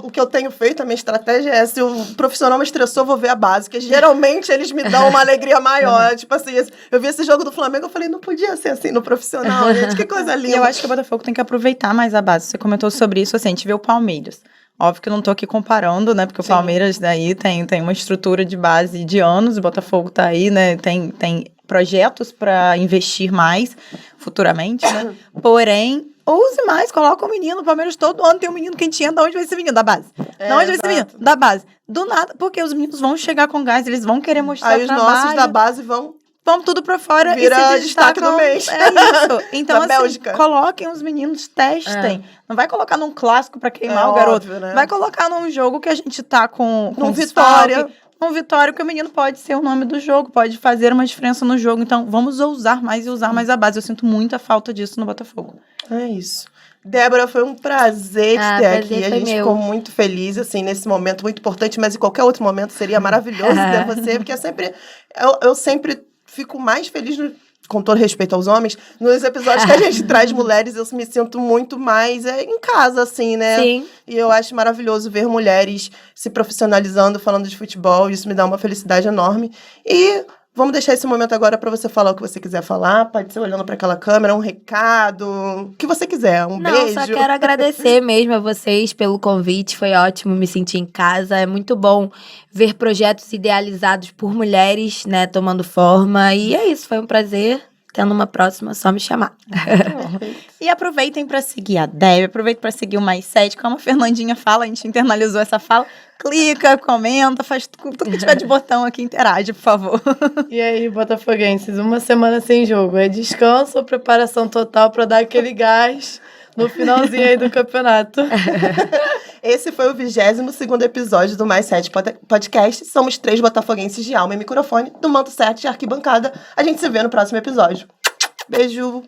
O que eu tenho feito, a minha estratégia é, se o profissional me estressou, eu vou ver a base, porque geralmente eles me dão uma alegria maior. Tipo assim, eu vi esse jogo do Flamengo, eu falei, não podia ser assim no profissional, gente, que coisa linda. E eu acho que o Botafogo tem que aproveitar mais a base. Você comentou sobre isso, assim, a gente vê o Palmeiras. Óbvio que eu não tô aqui comparando, né? Porque o Palmeiras daí tem uma estrutura de base de anos, o Botafogo tá aí, né? Tem projetos para investir mais futuramente, né? Porém, ouse mais, coloca o menino. O Palmeiras todo ano tem um menino quentinho. Da onde vai esse menino? Da base. Da onde vai esse menino? Da base. Do nada, porque os meninos vão chegar com gás, eles vão querer mostrar Aí os trabalho. nossos da base vão Tudo pra fora Vira e se destaque destacam. do mês. É isso. Então, Da assim, Bélgica. coloquem os meninos, testem. Não vai colocar num clássico pra queimar o garoto. óbvio, né? Vai colocar num jogo que a gente tá com Num desfalque, Vitória. num Vitória, que o menino pode ser o nome do jogo, pode fazer uma diferença no jogo. Então, vamos ousar mais e usar mais a base. Eu sinto muita falta disso no Botafogo. É isso. Débora, foi um prazer te ter prazer aqui. A foi gente meu. ficou muito feliz, assim, nesse momento muito importante, mas em qualquer outro momento seria maravilhoso ter você, porque eu sempre fico mais feliz, com todo respeito aos homens, nos episódios que a gente traz mulheres, eu me sinto muito mais em casa, assim, né? Sim. E eu acho maravilhoso ver mulheres se profissionalizando, falando de futebol, isso me dá uma felicidade enorme. E vamos deixar esse momento agora para você falar o que você quiser falar. Pode ser olhando para aquela câmera, um recado, o que você quiser. Beijo. Só quero agradecer mesmo a vocês pelo convite. Foi ótimo me sentir em casa. É muito bom ver projetos idealizados por mulheres, né, tomando forma. E é isso, foi um prazer. Tendo uma próxima, só me chamar. E aproveitem para seguir a Deb, aproveitem para seguir o Mais 7, como a Fernandinha fala, a gente internalizou essa fala. Clica, comenta, faz tudo que tiver de botão aqui, interage, por favor. E aí, botafoguenses, uma semana sem jogo. É descanso ou preparação total para dar aquele gás no finalzinho aí do campeonato? Esse foi o 22º episódio do Mais 7 Podcast. Somos 3 botafoguenses de alma e microfone do Manto 7 de Arquibancada. A gente se vê no próximo episódio. Beijo!